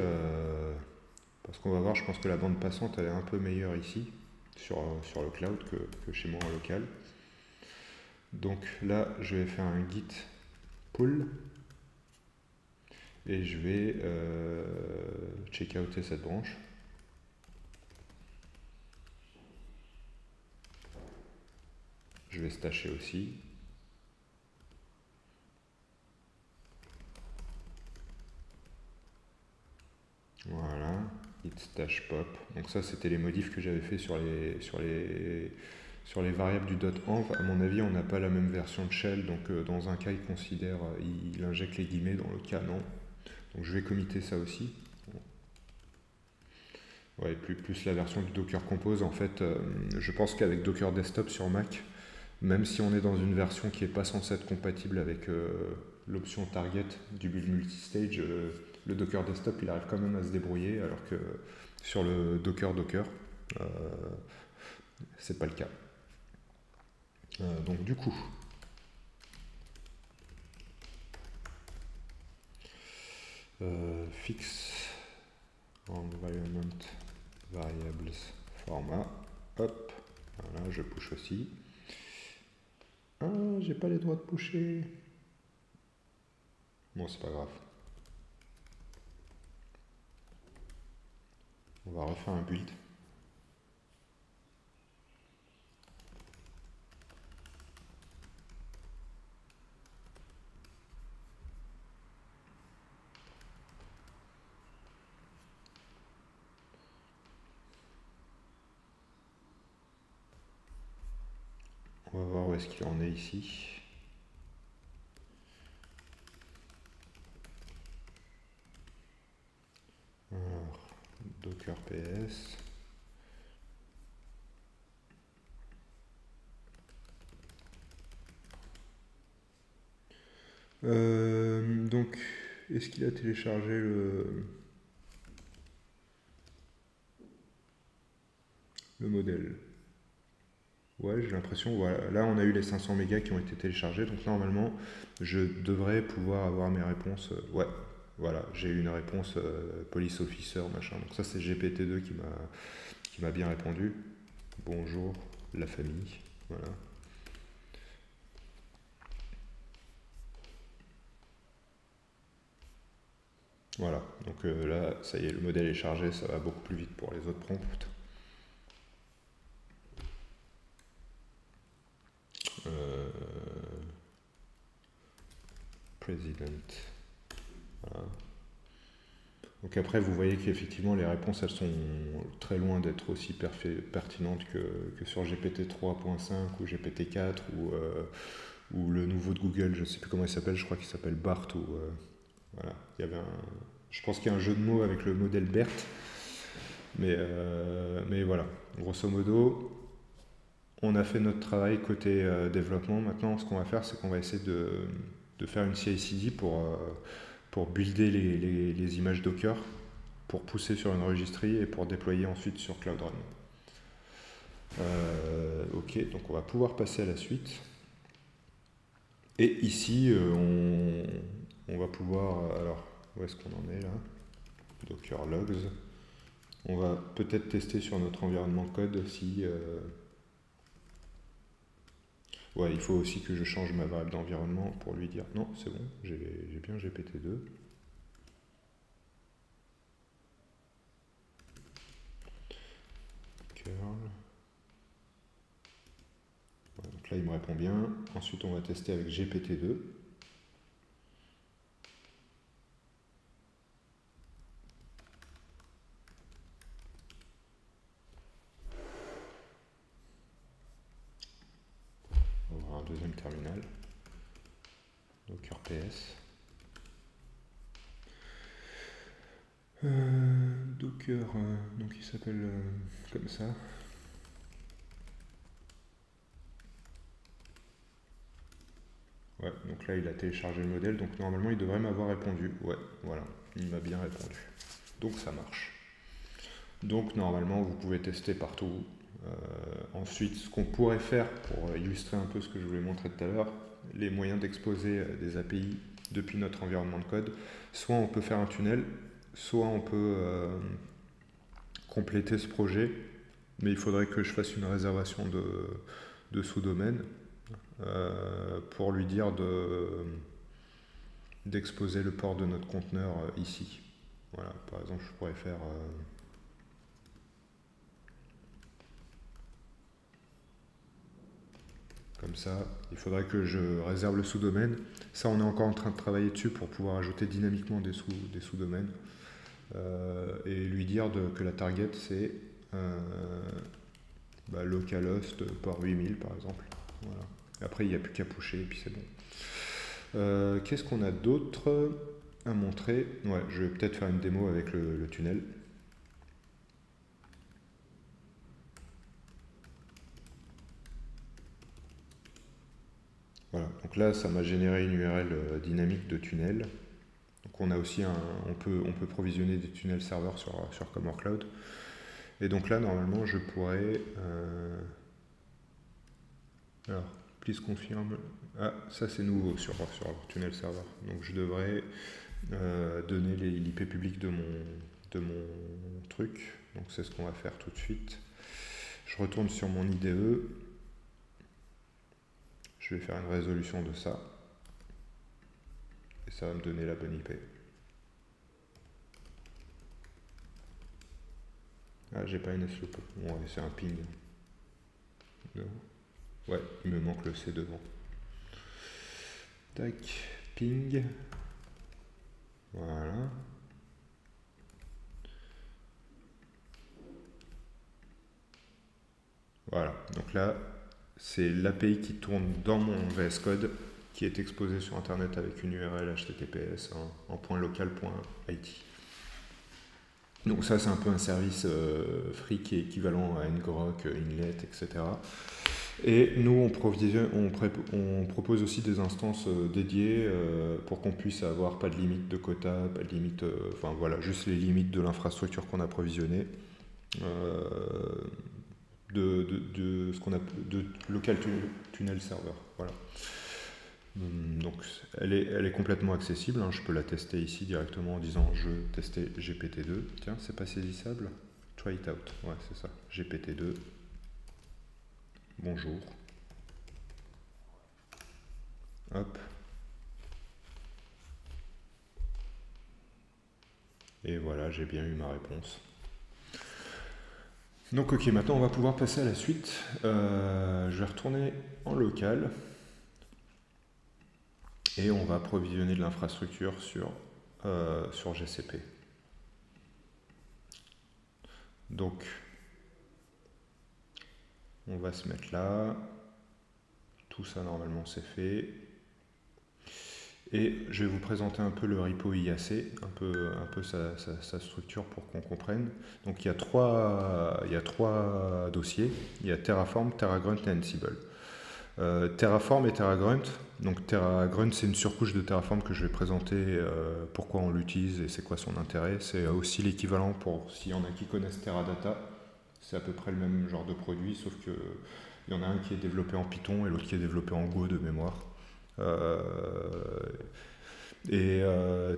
parce qu'on va voir, je pense que la bande passante elle est un peu meilleure ici sur le cloud que chez moi en local. Donc là, je vais faire un git pull et je vais checkouter cette branche. Je vais stasher aussi. Voilà, git stash pop. Donc ça, c'était les modifs que j'avais fait sur les variables du .env. À mon avis, on n'a pas la même version de shell, donc dans un cas, il injecte les guillemets, dans le cas, non. Donc je vais committer ça aussi. Ouais, plus la version du Docker Compose. En fait, je pense qu'avec Docker Desktop sur Mac, même si on est dans une version qui n'est pas censée être compatible avec l'option target du build multistage, le Docker Desktop il arrive quand même à se débrouiller, alors que sur le Docker, euh, c'est pas le cas. Donc du coup, fix environment variables format, hop, voilà, je push aussi. Ah, j'ai pas les droits de pusher. Bon, c'est pas grave. On va refaire un build. On va voir où est-ce qu'il en est ici. Alors, Docker PS. Donc, est-ce qu'il a téléchargé le modèle? Ouais, j'ai l'impression, voilà. Là, on a eu les 500 mégas qui ont été téléchargés, donc normalement, je devrais pouvoir avoir mes réponses. Ouais, voilà, j'ai eu une réponse police officer, machin. Donc ça, c'est GPT-2 qui m'a bien répondu. Bonjour, la famille. Voilà. Voilà, donc là, ça y est, le modèle est chargé, ça va beaucoup plus vite pour les autres prompts. President. Voilà. Donc après, vous voyez qu'effectivement, les réponses, elles sont très loin d'être aussi pertinentes que sur GPT 3.5 ou GPT 4 ou le nouveau de Google, je ne sais plus comment il s'appelle, je crois qu'il s'appelle BART. Voilà. Je pense qu'il y a un jeu de mots avec le modèle BERT. Mais voilà, grosso modo, on a fait notre travail côté développement. Maintenant, ce qu'on va faire, c'est qu'on va essayer de faire une CI/CD pour builder les images Docker, pour pousser sur une registry et pour déployer ensuite sur Cloud Run. Ok, donc on va pouvoir passer à la suite. Et ici, on va pouvoir... Alors, où est-ce qu'on en est là? Docker logs. On va peut-être tester sur notre environnement code si... Ouais, il faut aussi que je change ma variable d'environnement pour lui dire non, c'est bon, j'ai bien GPT-2. Curl. Ouais, donc là, il me répond bien. Ensuite, on va tester avec GPT-2. On va avoir un deuxième terminal. Docker PS. Docker, donc il s'appelle comme ça. Ouais, donc là il a téléchargé le modèle, donc normalement il devrait m'avoir répondu. Ouais, voilà, il m'a bien répondu. Donc ça marche. Donc normalement vous pouvez tester partout. Ensuite, ce qu'on pourrait faire pour illustrer un peu ce que je voulais montrer tout à l'heure, les moyens d'exposer des API depuis notre environnement de code. Soit on peut faire un tunnel, soit on peut compléter ce projet, mais il faudrait que je fasse une réservation de sous-domaine pour lui dire d'exposer le port de notre conteneur ici. Voilà, par exemple, je pourrais faire comme ça. Il faudrait que je réserve le sous-domaine. Ça, on est encore en train de travailler dessus pour pouvoir ajouter dynamiquement des sous-domaines et lui dire que la target c'est localhost port 8000 par exemple. Voilà. Après, il n'y a plus qu'à pusher et puis c'est bon. Qu'est-ce qu'on a d'autre à montrer? Ouais, je vais peut-être faire une démo avec le tunnel. Voilà, donc là ça m'a généré une URL dynamique de tunnel. Donc on a aussi on peut provisionner des tunnels serveurs sur Comore Cloud. Et donc là normalement je pourrais alors please confirm. Ah, ça c'est nouveau sur leur tunnel serveur. Donc je devrais donner l'IP public de mon truc. Donc c'est ce qu'on va faire tout de suite. Je retourne sur mon IDE. Je vais faire une résolution de ça. Et ça va me donner la bonne IP. Ah, j'ai pas une slope. Bon, ouais, c'est un ping. Ouais, il me manque le C devant. Tac, ping. Voilà. Voilà, donc là, c'est l'API qui tourne dans mon VS Code qui est exposé sur Internet avec une URL HTTPS en .local.it. Donc ça, c'est un peu un service free qui est équivalent à ngrok, Inlet, etc. Et nous, on propose aussi des instances dédiées pour qu'on puisse avoir pas de limite de quota, pas de limite, enfin voilà, juste les limites de l'infrastructure qu'on a provisionnée. De ce qu'on a de local tunnel server. Voilà. Donc elle est complètement accessible. Hein. Je peux la tester ici directement en disant je testais GPT-2. Tiens, c'est pas saisissable. Try it out. Ouais, c'est ça. GPT-2. Bonjour. Hop. Et voilà, j'ai bien eu ma réponse. Donc ok, maintenant on va pouvoir passer à la suite. Je vais retourner en local et on va approvisionner de l'infrastructure sur GCP. Donc on va se mettre là. Tout ça normalement c'est fait. Et je vais vous présenter un peu le repo IAC, un peu sa structure pour qu'on comprenne. Donc il y a trois dossiers. Il y a Terraform, TerraGrunt et Ansible. Terraform et TerraGrunt. Donc TerraGrunt, c'est une surcouche de Terraform que je vais présenter, pourquoi on l'utilise et c'est quoi son intérêt. C'est aussi l'équivalent pour s'il y en a qui connaissent Teradata. C'est à peu près le même genre de produit, sauf que il y en a un qui est développé en Python et l'autre qui est développé en Go de mémoire.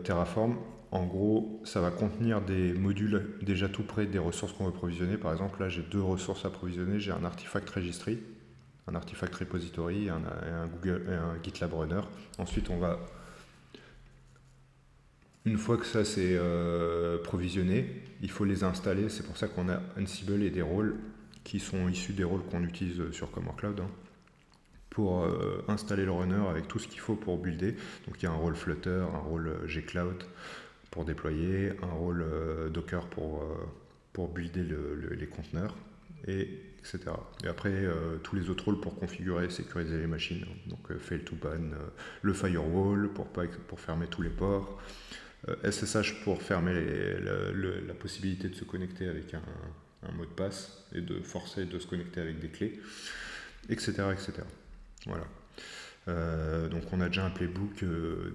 Terraform, en gros, ça va contenir des modules déjà tout près des ressources qu'on veut provisionner. Par exemple, là, j'ai deux ressources à provisionner. J'ai un artifact registry, un artifact repository et un GitLab runner. Ensuite, une fois que ça c'est provisionné, il faut les installer. C'est pour ça qu'on a Ansible et des rôles qui sont issus des rôles qu'on utilise sur Comore Cloud. Hein, pour installer le runner avec tout ce qu'il faut pour builder. Donc il y a un rôle Flutter, un rôle gcloud pour déployer, un rôle Docker pour builder les conteneurs, etc. Et après, tous les autres rôles pour configurer et sécuriser les machines. Donc fail to ban, le firewall pour fermer tous les ports, SSH pour fermer la possibilité de se connecter avec un mot de passe et de forcer de se connecter avec des clés, etc. etc. Voilà. Donc on a déjà un playbook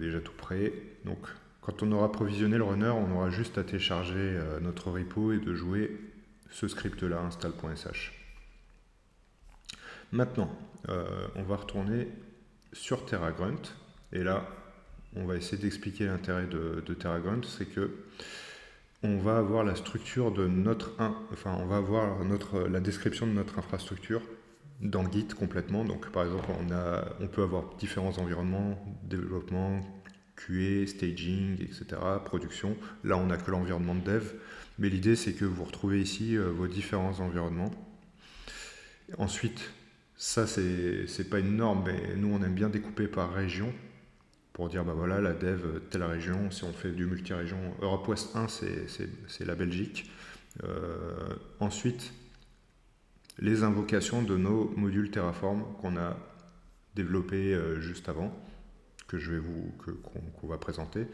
déjà tout prêt. Donc quand on aura provisionné le runner, on aura juste à télécharger notre repo et de jouer ce script là, install.sh. Maintenant, on va retourner sur TerraGrunt et là, on va essayer d'expliquer l'intérêt de TerraGrunt, c'est que on va avoir la structure de on va avoir la description de notre infrastructure dans Git complètement. Donc par exemple, on peut avoir différents environnements, développement, QA, staging, etc., production. Là, on n'a que l'environnement de dev, mais l'idée c'est que vous retrouvez ici vos différents environnements. Ensuite, ça c'est pas une norme, mais nous on aime bien découper par région pour dire bah voilà la dev telle région. Si on fait du multi-région, Europe Ouest 1 c'est la Belgique. Ensuite, les invocations de nos modules Terraform qu'on a développés juste avant, qu'on va présenter,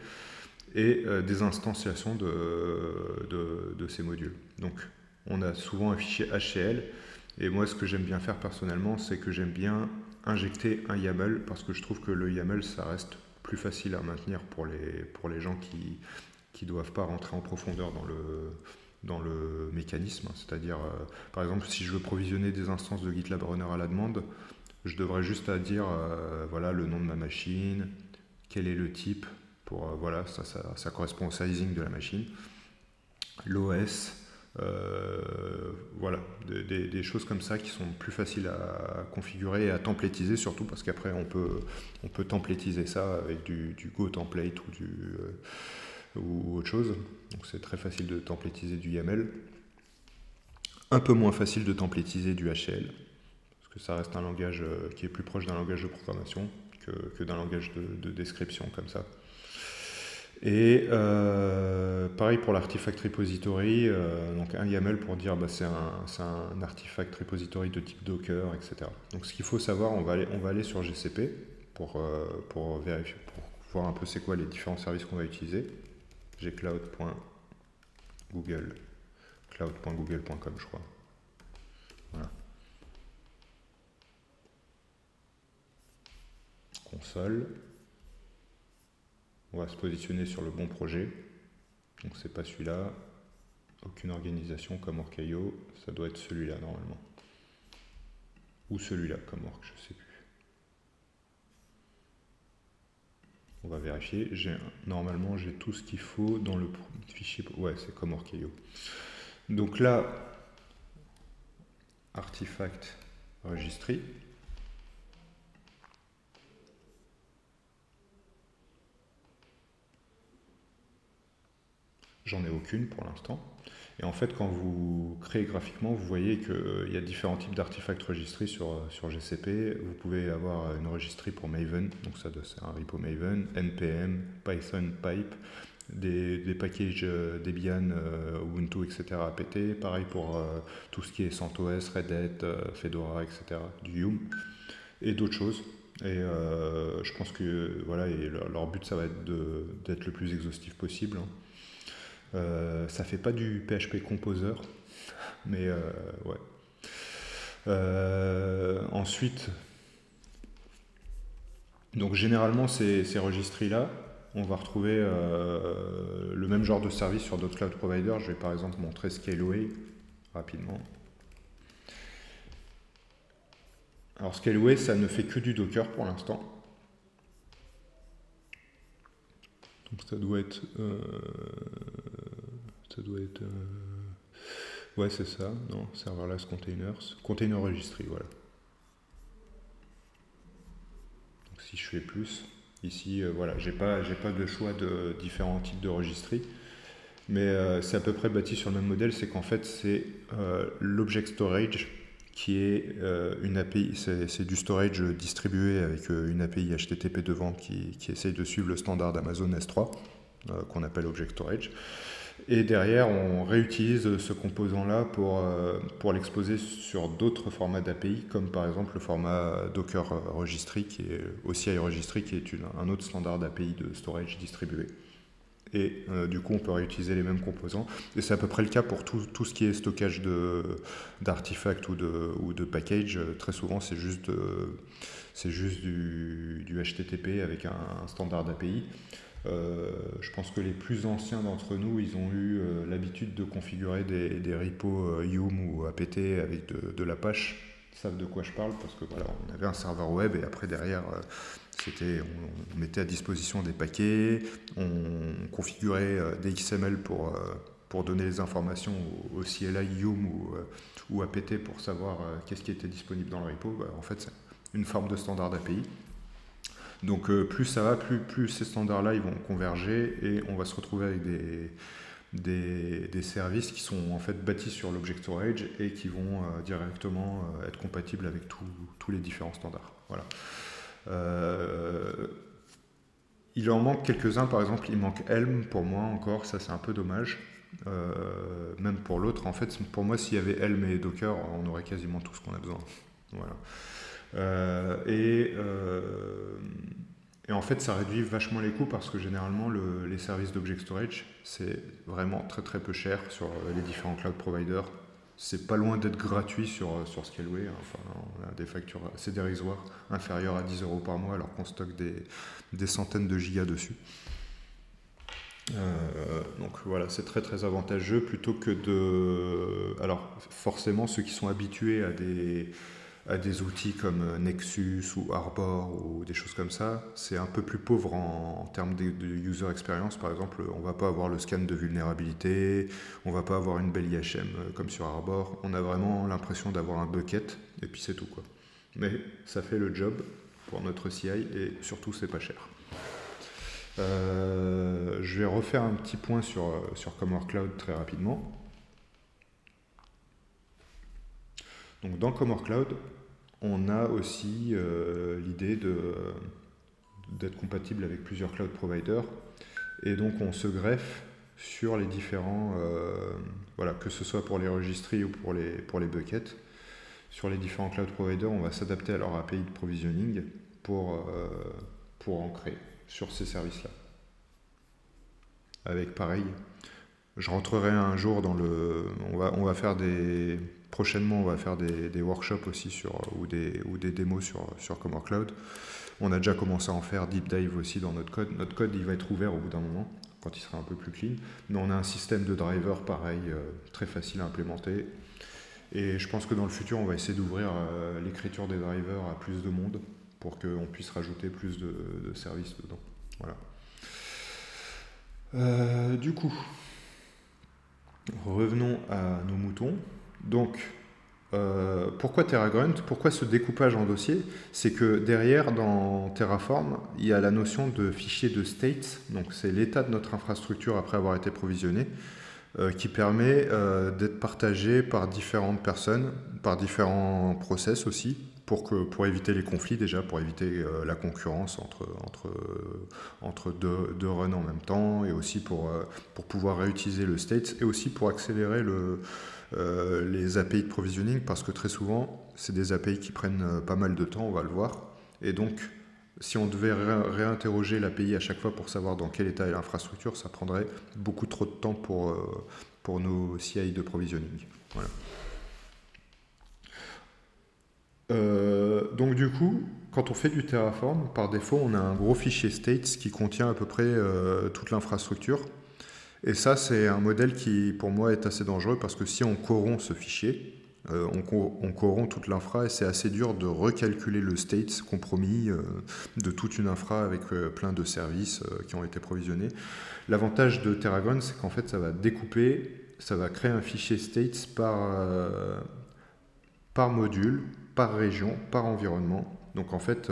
et des instanciations de ces modules. Donc on a souvent un fichier HCL, et moi ce que j'aime bien faire personnellement, c'est que j'aime bien injecter un YAML, parce que je trouve que le YAML ça reste plus facile à maintenir pour les gens qui doivent pas rentrer en profondeur dans le mécanisme. C'est-à-dire, par exemple, si je veux provisionner des instances de GitLab Runner à la demande, je devrais juste à dire, voilà, le nom de ma machine, quel est le type, voilà, ça correspond au sizing de la machine, l'OS, voilà, des choses comme ça qui sont plus faciles à configurer et à templétiser, surtout parce qu'après on peut templétiser ça avec du Go template ou autre chose. Donc c'est très facile de templétiser du YAML. Un peu moins facile de templétiser du HCL, parce que ça reste un langage qui est plus proche d'un langage de programmation que d'un langage de description comme ça. Et pareil pour l'artifact repository, donc un YAML pour dire bah, c'est un artifact repository de type Docker, etc. Donc ce qu'il faut savoir, on va aller sur GCP pour vérifier, pour voir un peu c'est quoi les différents services qu'on va utiliser. J'ai cloud.google.com je crois. Voilà. Console. On va se positionner sur le bon projet. Donc c'est pas celui-là. Aucune organisation comme Ork.io. Ça doit être celui-là normalement. Ou celui-là comme Ork, je sais plus. On va vérifier. Normalement j'ai tout ce qu'il faut dans le fichier. Ouais, c'est comme Ork.io. Donc là, artefact registry. J'en ai aucune pour l'instant. Et en fait, quand vous créez graphiquement, vous voyez qu'il y a différents types d'artefacts registry sur GCP. Vous pouvez avoir une registry pour Maven, donc ça c'est un repo Maven, NPM, Python, Pipe, des packages Debian, Ubuntu, etc. apt. Pareil pour tout ce qui est CentOS, Red Hat, Fedora, etc. Du Yum et d'autres choses. Et je pense que voilà, et leur but ça va être d'être le plus exhaustif possible. Ça fait pas du PHP Composer, mais ouais. Ensuite, donc généralement ces registries-là, on va retrouver le même genre de service sur d'autres cloud providers. Je vais par exemple montrer Scaleway rapidement. Alors Scaleway, ça ne fait que du Docker pour l'instant. Donc ça doit être ouais, c'est ça, non, serverless containers, container registry, voilà. Donc si je fais plus, ici, voilà, j'ai pas de choix de différents types de registry, mais c'est à peu près bâti sur le même modèle, c'est qu'en fait c'est l'object storage qui est une API, c'est du storage distribué avec une API HTTP devant qui essaye de suivre le standard d'Amazon S3 qu'on appelle object storage. Et derrière, on réutilise ce composant-là pour l'exposer sur d'autres formats d'API, comme par exemple le format Docker Registry, qui est aussi Registry, qui est un autre standard d'API de storage distribué. Et du coup, on peut réutiliser les mêmes composants. Et c'est à peu près le cas pour tout ce qui est stockage d'artefacts ou de packages. Très souvent, c'est juste du HTTP avec un standard d'API. Je pense que les plus anciens d'entre nous, ils ont eu l'habitude de configurer des repos Yum ou apt avec de l'Apache savent de quoi je parle, parce que voilà, on avait un serveur web et après derrière, on mettait à disposition des paquets, on configurait des XML pour donner les informations au CLI, Yum ou APT pour savoir qu'est-ce qui était disponible dans le repo. Bah, en fait, c'est une forme de standard d'API. Donc plus ça va, plus ces standards-là ils vont converger et on va se retrouver avec des services qui sont en fait bâtis sur l'object storage et qui vont directement être compatibles avec tous les différents standards. Voilà. Il en manque quelques-uns, par exemple, il manque Helm pour moi encore, ça c'est un peu dommage. Même pour l'autre, en fait, pour moi, s'il y avait Helm et Docker, on aurait quasiment tout ce qu'on a besoin. Voilà. Et en fait, ça réduit vachement les coûts parce que généralement, les services d'object storage, c'est vraiment très très peu cher sur les différents cloud providers. C'est pas loin d'être gratuit sur Scaleway. Enfin, on a des factures assez dérisoires, inférieures à 10 € par mois, alors qu'on stocke des centaines de gigas dessus. Donc voilà, c'est très très avantageux plutôt que de... Alors forcément, ceux qui sont habitués à des outils comme Nexus ou Arbor ou des choses comme ça, c'est un peu plus pauvre en termes de user experience. Par exemple, on va pas avoir le scan de vulnérabilité, on va pas avoir une belle IHM comme sur Arbor. On a vraiment l'impression d'avoir un bucket et puis c'est tout, quoi. Mais ça fait le job pour notre CI et surtout c'est pas cher. Je vais refaire un petit point sur Commor Cloud très rapidement. Donc dans Commor Cloud, on a aussi l'idée d'être compatible avec plusieurs cloud providers et donc on se greffe sur les différents, voilà, que ce soit pour les registries ou pour les buckets. Sur les différents cloud providers, on va s'adapter à leur API de provisioning pour ancrer sur ces services-là. Avec pareil, je rentrerai un jour dans le... On va faire prochainement, on va faire des workshops aussi ou des démos sur Commor Cloud. On a déjà commencé à en faire deep dive aussi dans notre code. Notre code, il va être ouvert au bout d'un moment, quand il sera un peu plus clean. Mais on a un système de driver pareil, très facile à implémenter. Et je pense que dans le futur, on va essayer d'ouvrir l'écriture des drivers à plus de monde pour qu'on puisse rajouter plus de services dedans. Voilà. Du coup, revenons à nos moutons. Donc, pourquoi TerraGrunt? Pourquoi ce découpage en dossier? C'est que derrière, dans Terraform, il y a la notion de fichier de state. Donc, c'est l'état de notre infrastructure après avoir été provisionné, qui permet d'être partagé par différentes personnes, par différents process aussi, pour éviter les conflits déjà, pour éviter la concurrence entre deux runs en même temps, et aussi pour pouvoir réutiliser le state, et aussi pour accélérer les API de provisioning, parce que très souvent, c'est des API qui prennent pas mal de temps, on va le voir, et donc si on devait réinterroger l'API à chaque fois pour savoir dans quel état est l'infrastructure, ça prendrait beaucoup trop de temps pour nos CI de provisioning. Voilà. Donc du coup, quand on fait du Terraform, par défaut, on a un gros fichier states qui contient à peu près toute l'infrastructure. Et ça, c'est un modèle qui, pour moi, est assez dangereux parce que si on corrompt ce fichier, on corrompt toute l'infra et c'est assez dur de recalculer le state compromis de toute une infra avec plein de services qui ont été provisionnés. L'avantage de TerraGrunt, c'est qu'en fait, ça va découper, ça va créer un fichier states par module, par région, par environnement. Donc en fait,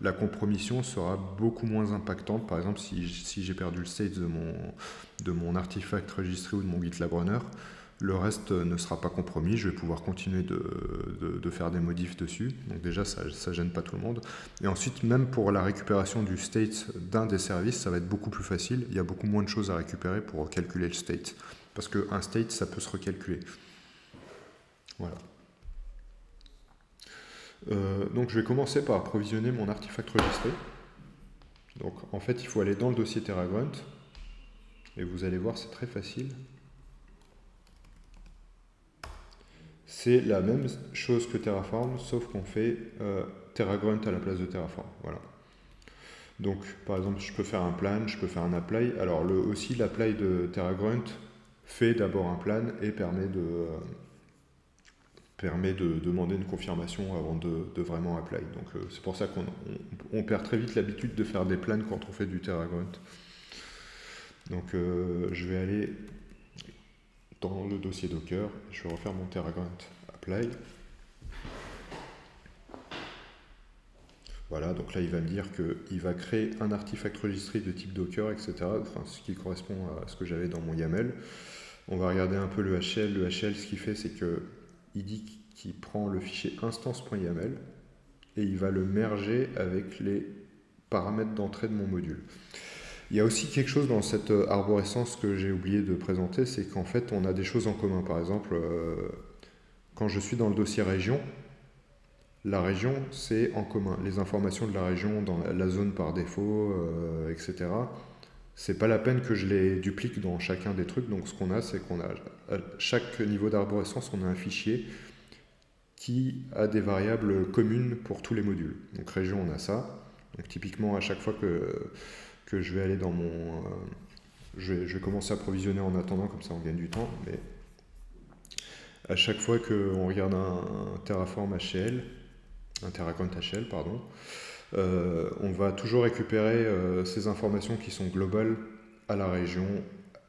la compromission sera beaucoup moins impactante. Par exemple, si j'ai perdu le state de mon artefact registré ou de mon GitLab runner, le reste ne sera pas compromis. Je vais pouvoir continuer de faire des modifs dessus. Donc déjà, ça ne gêne pas tout le monde. Et ensuite, même pour la récupération du state d'un des services, ça va être beaucoup plus facile. Il y a beaucoup moins de choses à récupérer pour calculer le state. Parce qu'un state, ça peut se recalculer. Voilà. Donc je vais commencer par provisionner mon artefact registré. Donc en fait il faut aller dans le dossier TerraGrunt et vous allez voir c'est très facile. C'est la même chose que Terraform sauf qu'on fait TerraGrunt à la place de Terraform. Voilà. Donc par exemple je peux faire un plan, je peux faire un apply. Alors aussi l'apply de TerraGrunt fait d'abord un plan et permet permet de demander une confirmation avant de vraiment apply. Donc c'est pour ça qu'on perd très vite l'habitude de faire des plans quand on fait du TerraGrunt. Donc je vais aller dans le dossier Docker, je vais refaire mon TerraGrunt apply. Voilà, donc là il va me dire qu'il va créer un artefact registry de type Docker, etc. Enfin, ce qui correspond à ce que j'avais dans mon YAML. On va regarder un peu le HL. Le HL, ce qu'il fait, c'est qu'il dit qu'il prend le fichier instance.yaml et il va le merger avec les paramètres d'entrée de mon module. Il y a aussi quelque chose dans cette arborescence que j'ai oublié de présenter, c'est qu'en fait, on a des choses en commun. Par exemple, quand je suis dans le dossier région, la région, c'est en commun. Les informations de la région dans la zone par défaut, etc., c'est pas la peine que je les duplique dans chacun des trucs. Donc ce qu'on a, c'est qu'on a à chaque niveau d'arborescence, on a un fichier qui a des variables communes pour tous les modules. Donc région, on a ça. Donc typiquement, à chaque fois que je vais aller dans mon... je vais commencer à provisionner en attendant, comme ça on gagne du temps. Mais à chaque fois qu'on regarde un Terraform HL, un TerraGrunt HL, pardon, on va toujours récupérer ces informations qui sont globales à la région.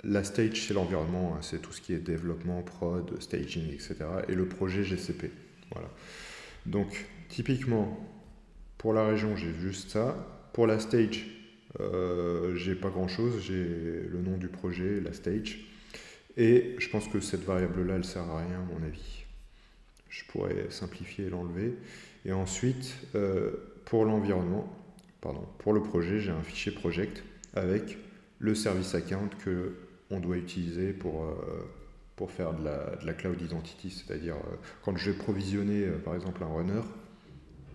La stage, c'est l'environnement, hein, c'est tout ce qui est développement, prod, staging, etc. Et le projet GCP. Voilà. Donc, typiquement, pour la région, j'ai juste ça. Pour la stage, j'ai pas grand-chose. J'ai le nom du projet, la stage. Et je pense que cette variable-là, elle sert à rien, à mon avis. Je pourrais simplifier et l'enlever. Et ensuite, pour l'environnement, pour le projet, j'ai un fichier project avec le service account que on doit utiliser pour faire de la cloud identity, c'est-à-dire quand je vais provisionner par exemple un runner,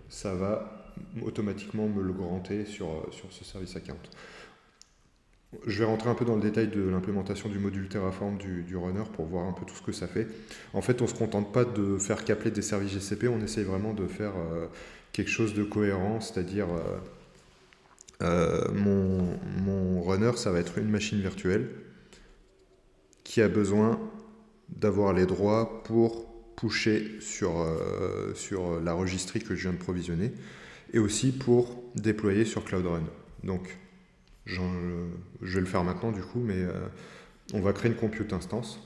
ça va automatiquement me le granter sur ce service account. Je vais rentrer un peu dans le détail de l'implémentation du module Terraform du runner pour voir un peu tout ce que ça fait. En fait, on ne se contente pas de faire qu'appeler des services GCP, on essaye vraiment de faire quelque chose de cohérent, c'est-à-dire mon runner, ça va être une machine virtuelle qui a besoin d'avoir les droits pour pusher sur la registry que je viens de provisionner et aussi pour déployer sur Cloud Run. Donc, je vais le faire maintenant du coup, mais on va créer une compute instance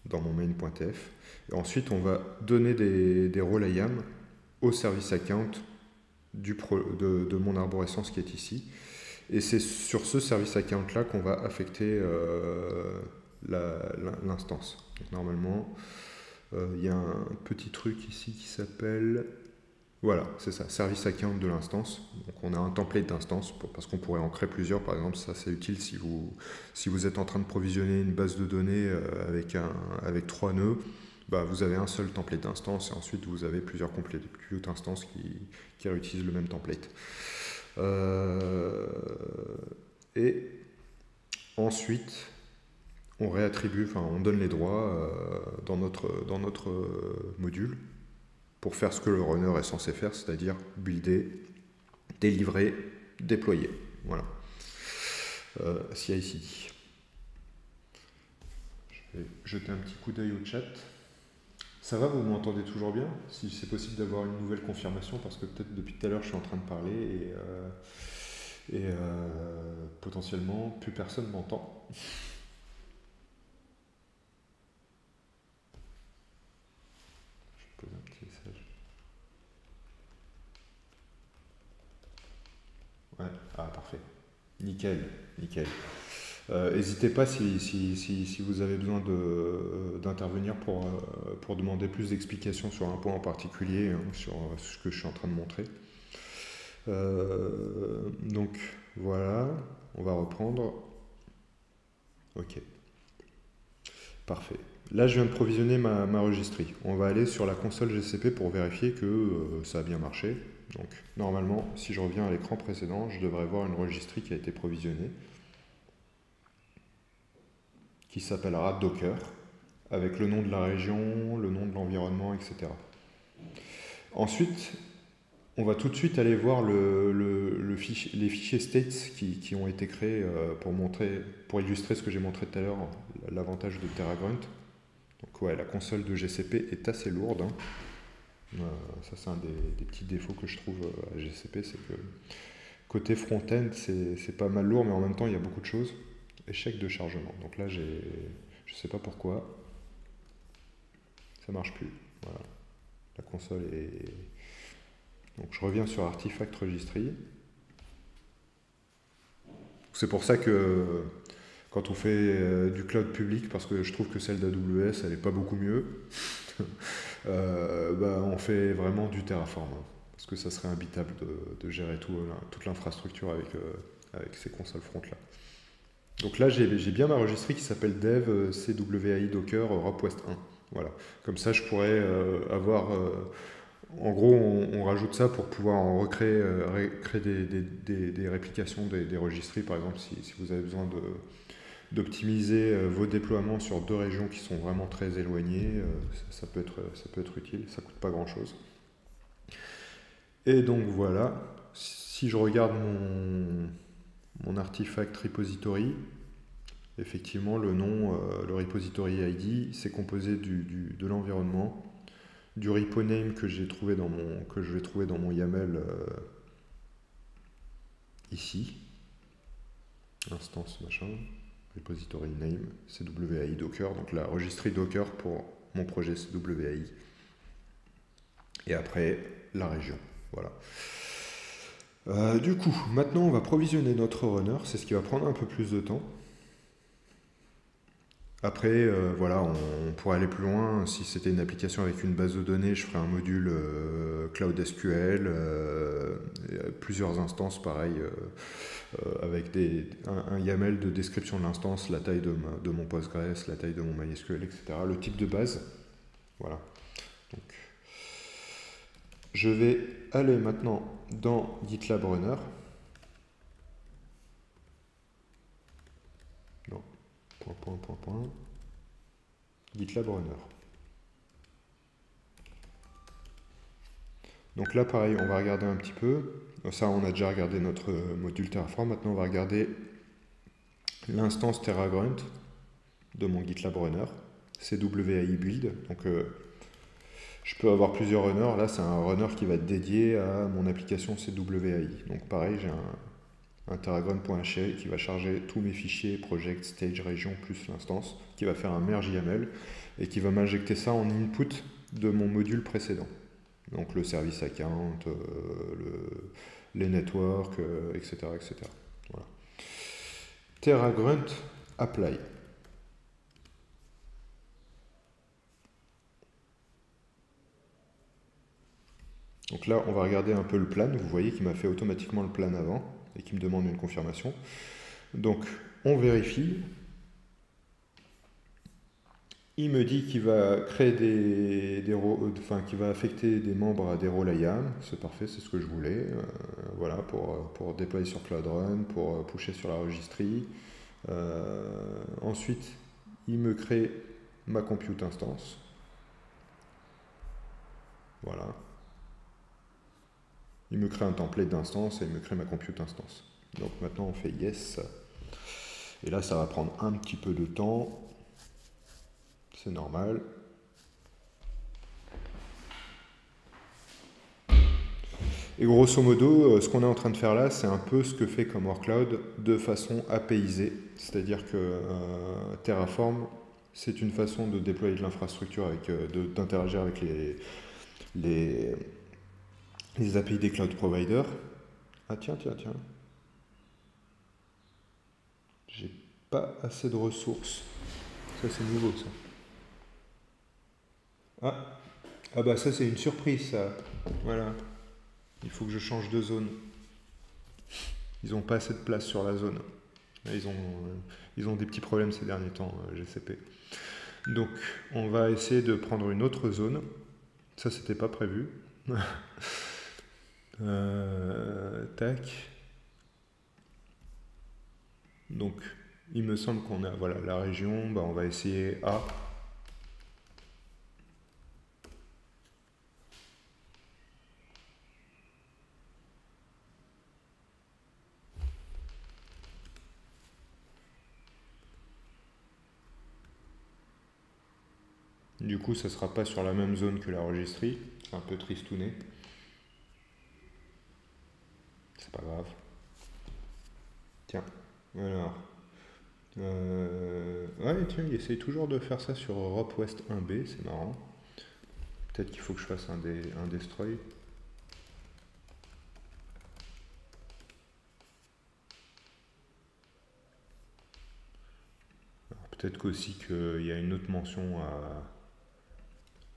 dans mon main.tf et ensuite on va donner des rôles IAM au service account de mon arborescence qui est ici. Et c'est sur ce service account là qu'on va affecter l'instance. Normalement, il y a un petit truc ici qui s'appelle... Voilà, c'est ça, service account de l'instance. Donc on a un template d'instance parce qu'on pourrait en créer plusieurs. Par exemple, ça c'est utile si vous êtes en train de provisionner une base de données avec 3 nœuds. Bah, vous avez un seul template d'instance et ensuite vous avez plusieurs compute instances qui réutilisent le même template. Et ensuite, on réattribue, enfin on donne les droits dans notre module pour faire ce que le runner est censé faire, c'est-à-dire builder, délivrer, déployer. Voilà. CI/CD. Je vais jeter un petit coup d'œil au chat. Ça va, vous m'entendez toujours bien? Si c'est possible d'avoir une nouvelle confirmation, parce que peut-être depuis tout à l'heure je suis en train de parler et potentiellement plus personne m'entend. Je pose un petit message. Ouais, ah parfait. Nickel, nickel. N'hésitez pas si vous avez besoin d'intervenir pour demander plus d'explications sur un point en particulier, hein, sur ce que je suis en train de montrer. Donc voilà, on va reprendre. Ok, parfait. Là, je viens de provisionner ma registry. On va aller sur la console GCP pour vérifier que ça a bien marché. Donc normalement, si je reviens à l'écran précédent, je devrais voir une registry qui a été provisionnée, qui s'appellera Docker, avec le nom de la région, le nom de l'environnement, etc. Ensuite, on va tout de suite aller voir les fichiers states qui ont été créés pour illustrer ce que j'ai montré tout à l'heure, l'avantage de TerraGrunt. Donc ouais, la console de GCP est assez lourde, hein. Ça c'est un des petits défauts que je trouve à GCP, c'est que côté front-end c'est pas mal lourd, mais en même temps il y a beaucoup de choses. Échec de chargement. Donc là je sais pas pourquoi, ça marche plus. Voilà. La console est... Donc je reviens sur Artifact Registry. C'est pour ça que quand on fait du cloud public, parce que je trouve que celle d'AWS elle est pas beaucoup mieux, on fait vraiment du Terraform, hein, parce que ça serait imbitable de gérer toute l'infrastructure avec ces consoles front là. Donc là j'ai bien ma registry qui s'appelle dev CWI Docker Europe West 1. Voilà. Comme ça je pourrais avoir... en gros, on rajoute ça pour pouvoir en recréer créer des réplications des registries, par exemple, si vous avez besoin d'optimiser vos déploiements sur 2 régions qui sont vraiment très éloignées, ça peut être utile, ça coûte pas grand-chose. Et donc voilà, si je regarde mon artifact repository, effectivement, le nom, le repository ID, c'est composé de l'environnement, du repo name que je vais trouver dans mon YAML ici, instance machin, repository name, CWI Docker, donc la registry Docker pour mon projet CWI. Et après, la région. Voilà. Du coup, maintenant on va provisionner notre runner, c'est ce qui va prendre un peu plus de temps. Après, voilà, on pourrait aller plus loin. Si c'était une application avec une base de données, je ferais un module Cloud SQL, plusieurs instances, pareil, avec un YAML de description de l'instance, la taille de mon Postgres, la taille de mon MySQL, etc. Le type de base. Voilà. Donc, je vais aller maintenant dans GitLab Runner. Non. Point. GitLab Runner. Donc là, pareil, on va regarder un petit peu. Ça, on a déjà regardé notre module Terraform. Maintenant, on va regarder l'instance TerraGrunt de mon GitLab Runner. CWI build. Donc, je peux avoir plusieurs runners. Là, c'est un runner qui va être dédié à mon application CWI. Donc, pareil, j'ai un terragrunt.hl qui va charger tous mes fichiers, project, stage, région, plus l'instance, qui va faire un merge YAML et qui va m'injecter ça en input de mon module précédent. Donc le service account, les networks, etc. etc. Voilà. TerraGrunt apply. Donc là, on va regarder un peu le plan. Vous voyez qu'il m'a fait automatiquement le plan avant et qu'il me demande une confirmation. Donc, on vérifie. Il me dit qu'il va créer qu'il va affecter des membres à des rôles IAM. C'est parfait, c'est ce que je voulais. Voilà, pour déployer sur Cloud Run, pour pusher sur la registry. Ensuite, il me crée ma compute instance. Voilà. Il me crée un template d'instance et il me crée ma compute instance. Donc maintenant, on fait yes. Et là, ça va prendre un petit peu de temps. C'est normal. Et grosso modo, ce qu'on est en train de faire là, c'est un peu ce que fait comme Workload de façon APIsée. C'est-à-dire que Terraform, c'est une façon de déployer de l'infrastructure, d'interagir avec les API des cloud providers. Ah tiens. J'ai pas assez de ressources. Ça, c'est nouveau, ça. Ah bah ça, c'est une surprise, ça. Voilà. Il faut que je change de zone. Ils n'ont pas assez de place sur la zone. Ils ont des petits problèmes ces derniers temps, GCP. Donc, on va essayer de prendre une autre zone. Ça, c'était pas prévu. Tac. Donc, il me semble qu'on a voilà, la région. Bah, on va essayer A. Du coup, ça sera pas sur la même zone que la registry. C'est un peu tristouné. C'est pas grave. Tiens, alors. Ouais, tiens, il essaye toujours de faire ça sur Europe West 1B, c'est marrant. Peut-être qu'il faut que je fasse un destroy. Peut-être qu'aussi qu'il y a une autre mention à...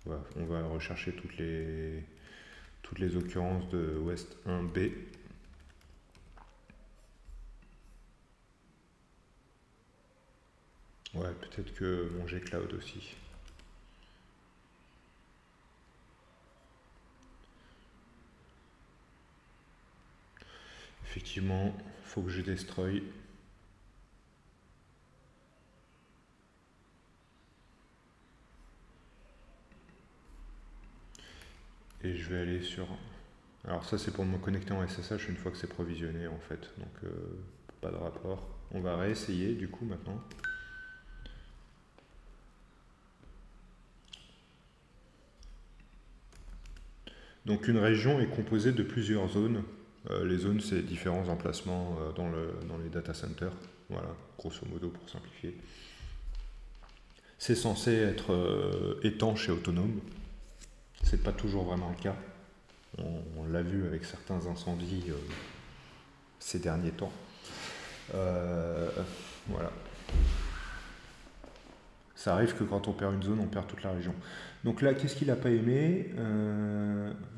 Ouais, on va rechercher toutes les occurrences de West 1B. Ouais, peut-être que mon G-Cloud aussi. Effectivement, faut que je destroy. Et je vais aller sur... Alors ça c'est pour me connecter en SSH une fois que c'est provisionné en fait. Donc pas de rapport. On va réessayer du coup maintenant. Donc une région est composée de plusieurs zones. Les zones, c'est différents emplacements dans les data centers. Voilà, grosso modo pour simplifier. C'est censé être étanche et autonome. C'est pas toujours vraiment le cas. On l'a vu avec certains incendies ces derniers temps. Voilà. Ça arrive que quand on perd une zone, on perd toute la région. Donc là, qu'est-ce qu'il n'a pas aimé?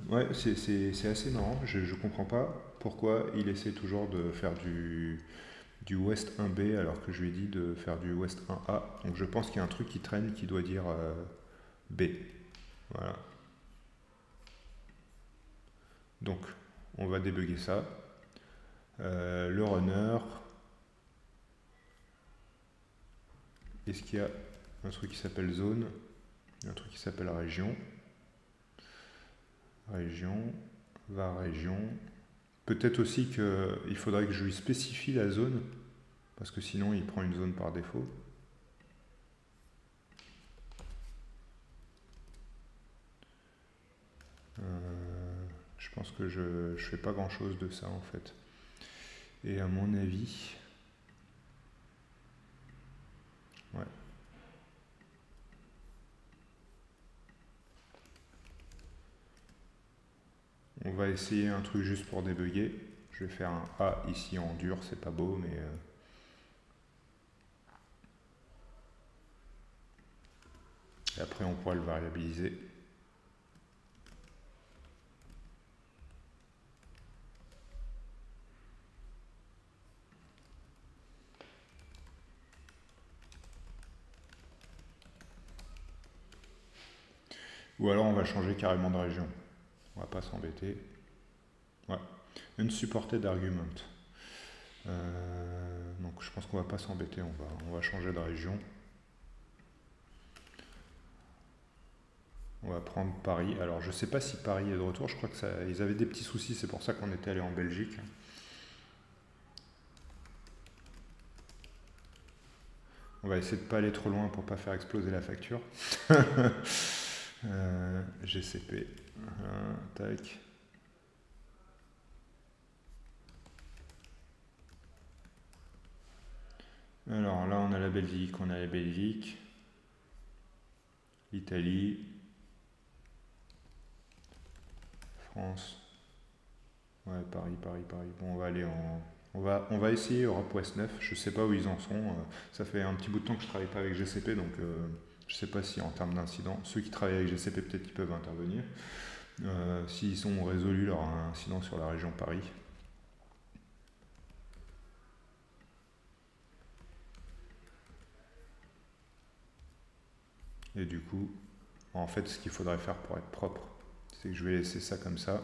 Ouais, c'est assez marrant. Je ne comprends pas pourquoi il essaie toujours de faire du West 1B alors que je lui ai dit de faire du West 1A. Donc je pense qu'il y a un truc qui traîne qui doit dire B. Voilà. Donc on va débugger ça. Le runner. Est-ce qu'il y a un truc qui s'appelle zone? Un truc qui s'appelle région. Région. Va région. Peut-être aussi qu'il faudrait que je lui spécifie la zone, parce que sinon il prend une zone par défaut. Je pense que je ne fais pas grand chose de ça en fait. Et à mon avis, ouais. On va essayer un truc juste pour débugger. Je vais faire un A ici en dur, c'est pas beau, mais et après on pourra le variabiliser. Ou alors on va changer carrément de région. On va pas s'embêter. Ouais. Unsupported argument. Donc je pense qu'on va pas s'embêter, on va changer de région. On va prendre Paris. Alors je sais pas si Paris est de retour, je crois que ils avaient des petits soucis, c'est pour ça qu'on était allé en Belgique. On va essayer de pas aller trop loin pour pas faire exploser la facture. GCP. Tac. Alors là on a la Belgique, l'Italie, France. Ouais, Paris. Bon, on va aller en... On va essayer Europe Ouest 9, je sais pas où ils en sont. Ça fait un petit bout de temps que je travaille pas avec GCP, donc je sais pas si en termes d'incidents, ceux qui travaillent avec GCP peut-être qu'ils peuvent intervenir. S'ils ont résolu leur incident sur la région Paris. Et du coup, en fait, ce qu'il faudrait faire pour être propre, c'est que je vais laisser ça comme ça.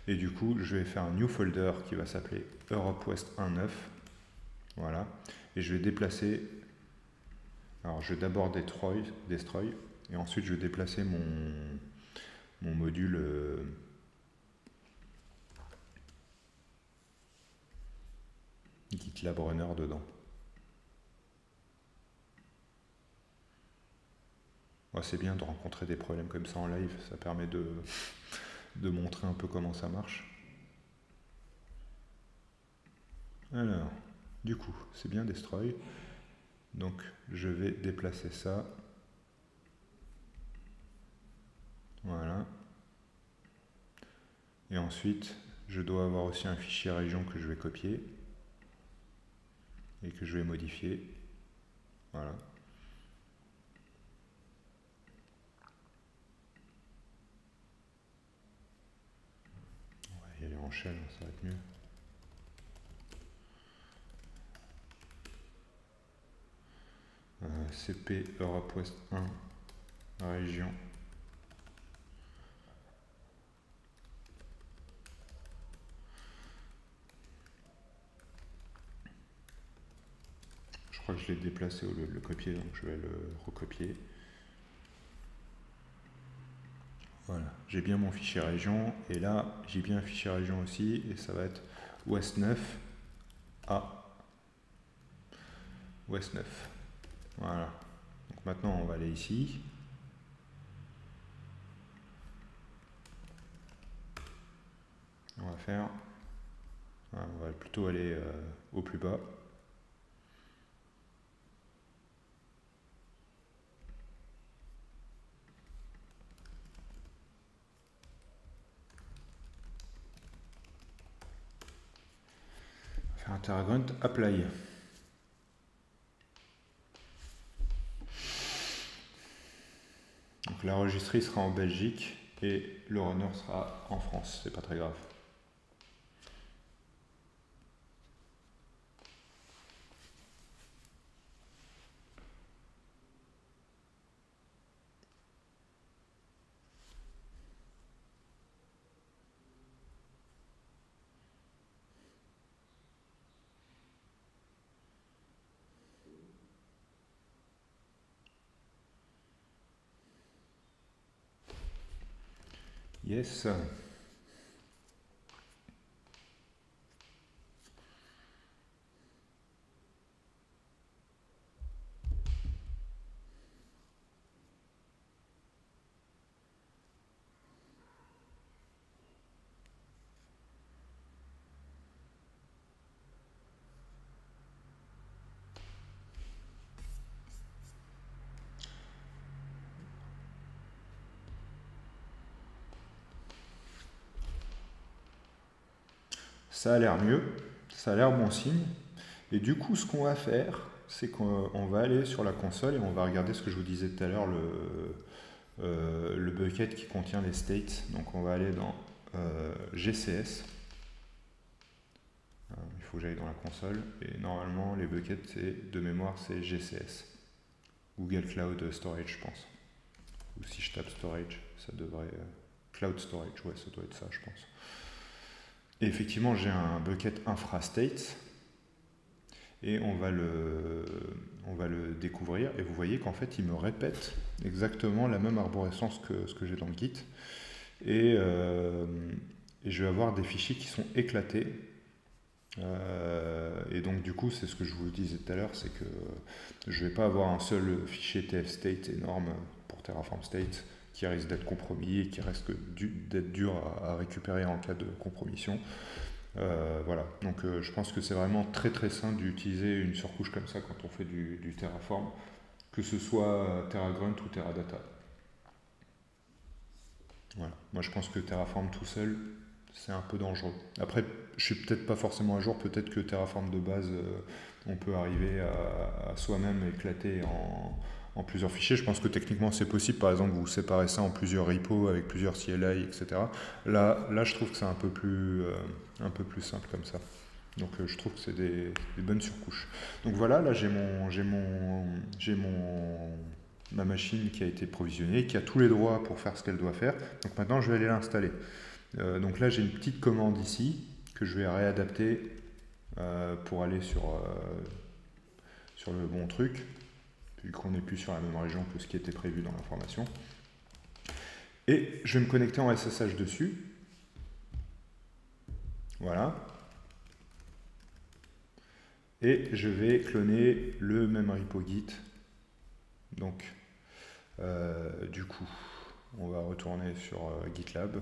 Et du coup, je vais faire un new folder qui va s'appeler Europe West 1.9. Voilà. Et je vais déplacer... Alors, je vais d'abord destroy. Et ensuite, je vais déplacer mon module... GitLab Runner dedans. Ouais, c'est bien de rencontrer des problèmes comme ça en live, ça permet de montrer un peu comment ça marche. Alors, du coup, c'est bien destroy. Donc, je vais déplacer ça. Voilà. Et ensuite, je dois avoir aussi un fichier région que je vais copier et que je vais modifier. Voilà. On va y aller en shell, ça va être mieux. CP Europe Ouest 1, région. Je crois que je l'ai déplacé au lieu de le copier, donc je vais le recopier. Voilà, j'ai bien mon fichier région, et là, j'ai bien un fichier région aussi, et ça va être Ouest 9 à Ouest 9. Voilà. Donc maintenant, on va aller ici. On va faire... Voilà, on va plutôt aller au plus bas. Faire un TerraGrunt apply. Donc la registrie sera en Belgique et le runner sera en France, c'est pas très grave. Yes. Ça a l'air mieux, ça a l'air bon signe. Et du coup, ce qu'on va faire, c'est qu'on va aller sur la console et on va regarder ce que je vous disais tout à l'heure, le bucket qui contient les states. Donc on va aller dans GCS. Il faut que j'aille dans la console. Et normalement, les buckets, de mémoire, c'est GCS. Google Cloud Storage, je pense. Ou si je tape storage, ça devrait... Cloud Storage, ouais, ça doit être ça, je pense. Et effectivement, j'ai un bucket infra-states. Et on va le découvrir. Et vous voyez qu'en fait, il me répète exactement la même arborescence que ce que j'ai dans le Git. Et je vais avoir des fichiers qui sont éclatés. Et donc du coup, c'est ce que je vous disais tout à l'heure, c'est que je ne vais pas avoir un seul fichier tfstate énorme pour Terraform State qui risque d'être compromis et qui risque d'être dur à récupérer en cas de compromission. Voilà, donc je pense que c'est vraiment très très simple d'utiliser une surcouche comme ça quand on fait du Terraform, que ce soit TerraGrunt ou Teradata. Voilà. Moi je pense que Terraform tout seul, c'est un peu dangereux. Après, je suis peut-être pas forcément à jour, peut-être que Terraform de base, on peut arriver à soi-même éclater en plusieurs fichiers. Je pense que techniquement c'est possible, par exemple vous séparez ça en plusieurs repos avec plusieurs CLI, etc. Là je trouve que c'est un peu plus simple comme ça. Donc je trouve que c'est des bonnes surcouches. Donc voilà, là j'ai ma machine qui a été provisionnée, qui a tous les droits pour faire ce qu'elle doit faire. Donc maintenant je vais aller l'installer. Donc là j'ai une petite commande ici que je vais réadapter pour aller sur le bon truc, vu qu'on n'est plus sur la même région que ce qui était prévu dans l'information. Et je vais me connecter en SSH dessus. Voilà. Et je vais cloner le même repo Git. Donc Du coup, on va retourner sur GitLab.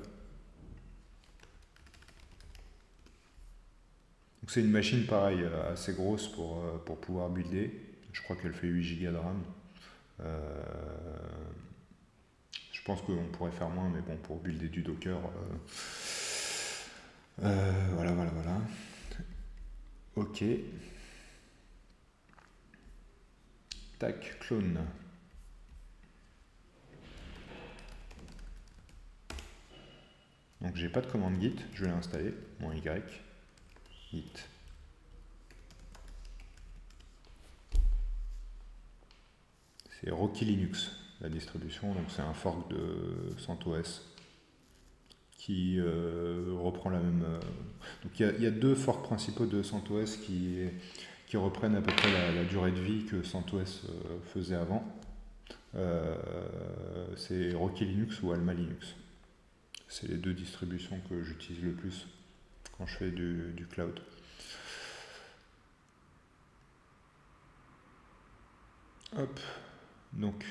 Donc c'est une machine pareil, assez grosse pour pouvoir builder. Je crois qu'elle fait 8 Go de RAM. Je pense qu'on pourrait faire moins, mais bon, pour builder du Docker, voilà. Ok. Tac, clone. Donc j'ai pas de commande git, je vais l'installer, mon y, git. C'est Rocky Linux, la distribution, donc c'est un fork de CentOS qui reprend la même... Donc il y a deux forks principaux de CentOS qui reprennent à peu près la durée de vie que CentOS faisait avant. C'est Rocky Linux ou Alma Linux. C'est les deux distributions que j'utilise le plus quand je fais du cloud. Hop, donc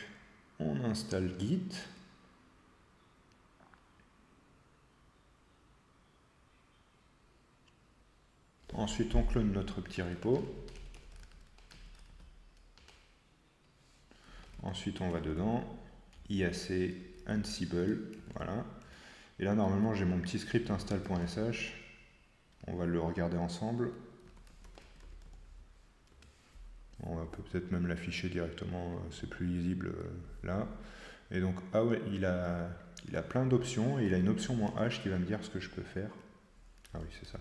on installe Git. Ensuite on clone notre petit repo. Ensuite on va dedans, IAC Ansible, voilà. Et là normalement j'ai mon petit script install.sh. On va le regarder ensemble. On va peut-être même l'afficher directement, c'est plus lisible là. Et donc, ah ouais, il a plein d'options et il a une option -h qui va me dire ce que je peux faire. Ah oui, c'est ça.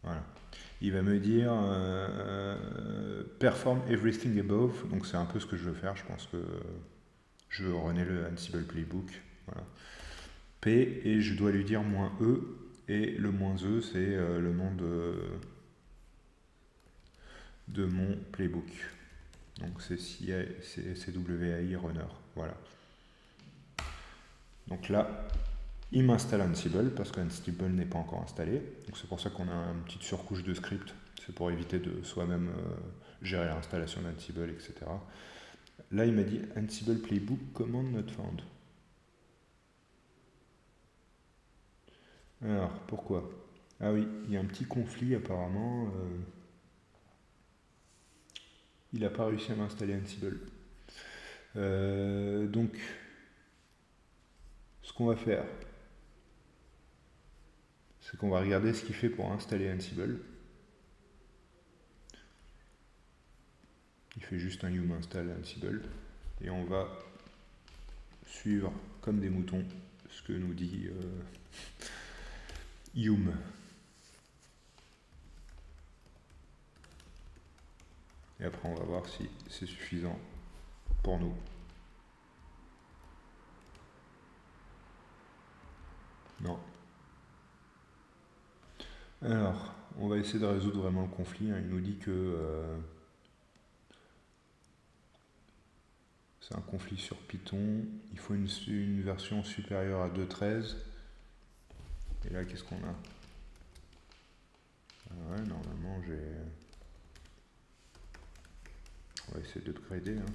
Voilà. Il va me dire perform everything above. Donc c'est un peu ce que je veux faire. Je pense que je veux runner le Ansible Playbook. Voilà. P et je dois lui dire -e. Et le -e, c'est le nom de mon playbook. Donc c'est CWAI runner. Voilà. Donc là, il m'installe Ansible parce qu'Ansible n'est pas encore installé. Donc c'est pour ça qu'on a une petite surcouche de script. C'est pour éviter de soi-même gérer l'installation d'Ansible, etc. Là, il m'a dit Ansible Playbook command not found. Alors, pourquoi? Ah oui, il y a un petit conflit apparemment. Il n'a pas réussi à m'installer Ansible. Donc, ce qu'on va faire, c'est qu'on va regarder ce qu'il fait pour installer Ansible. Il fait juste un yum install Ansible. Et on va suivre comme des moutons ce que nous dit yum. Et après on va voir si c'est suffisant pour nous. Non. Alors, on va essayer de résoudre vraiment le conflit. Il nous dit que c'est un conflit sur Python. Il faut une version supérieure à 2.13. Et là, qu'est-ce qu'on a? Ah ouais, normalement, on va essayer d'upgrader. Hein.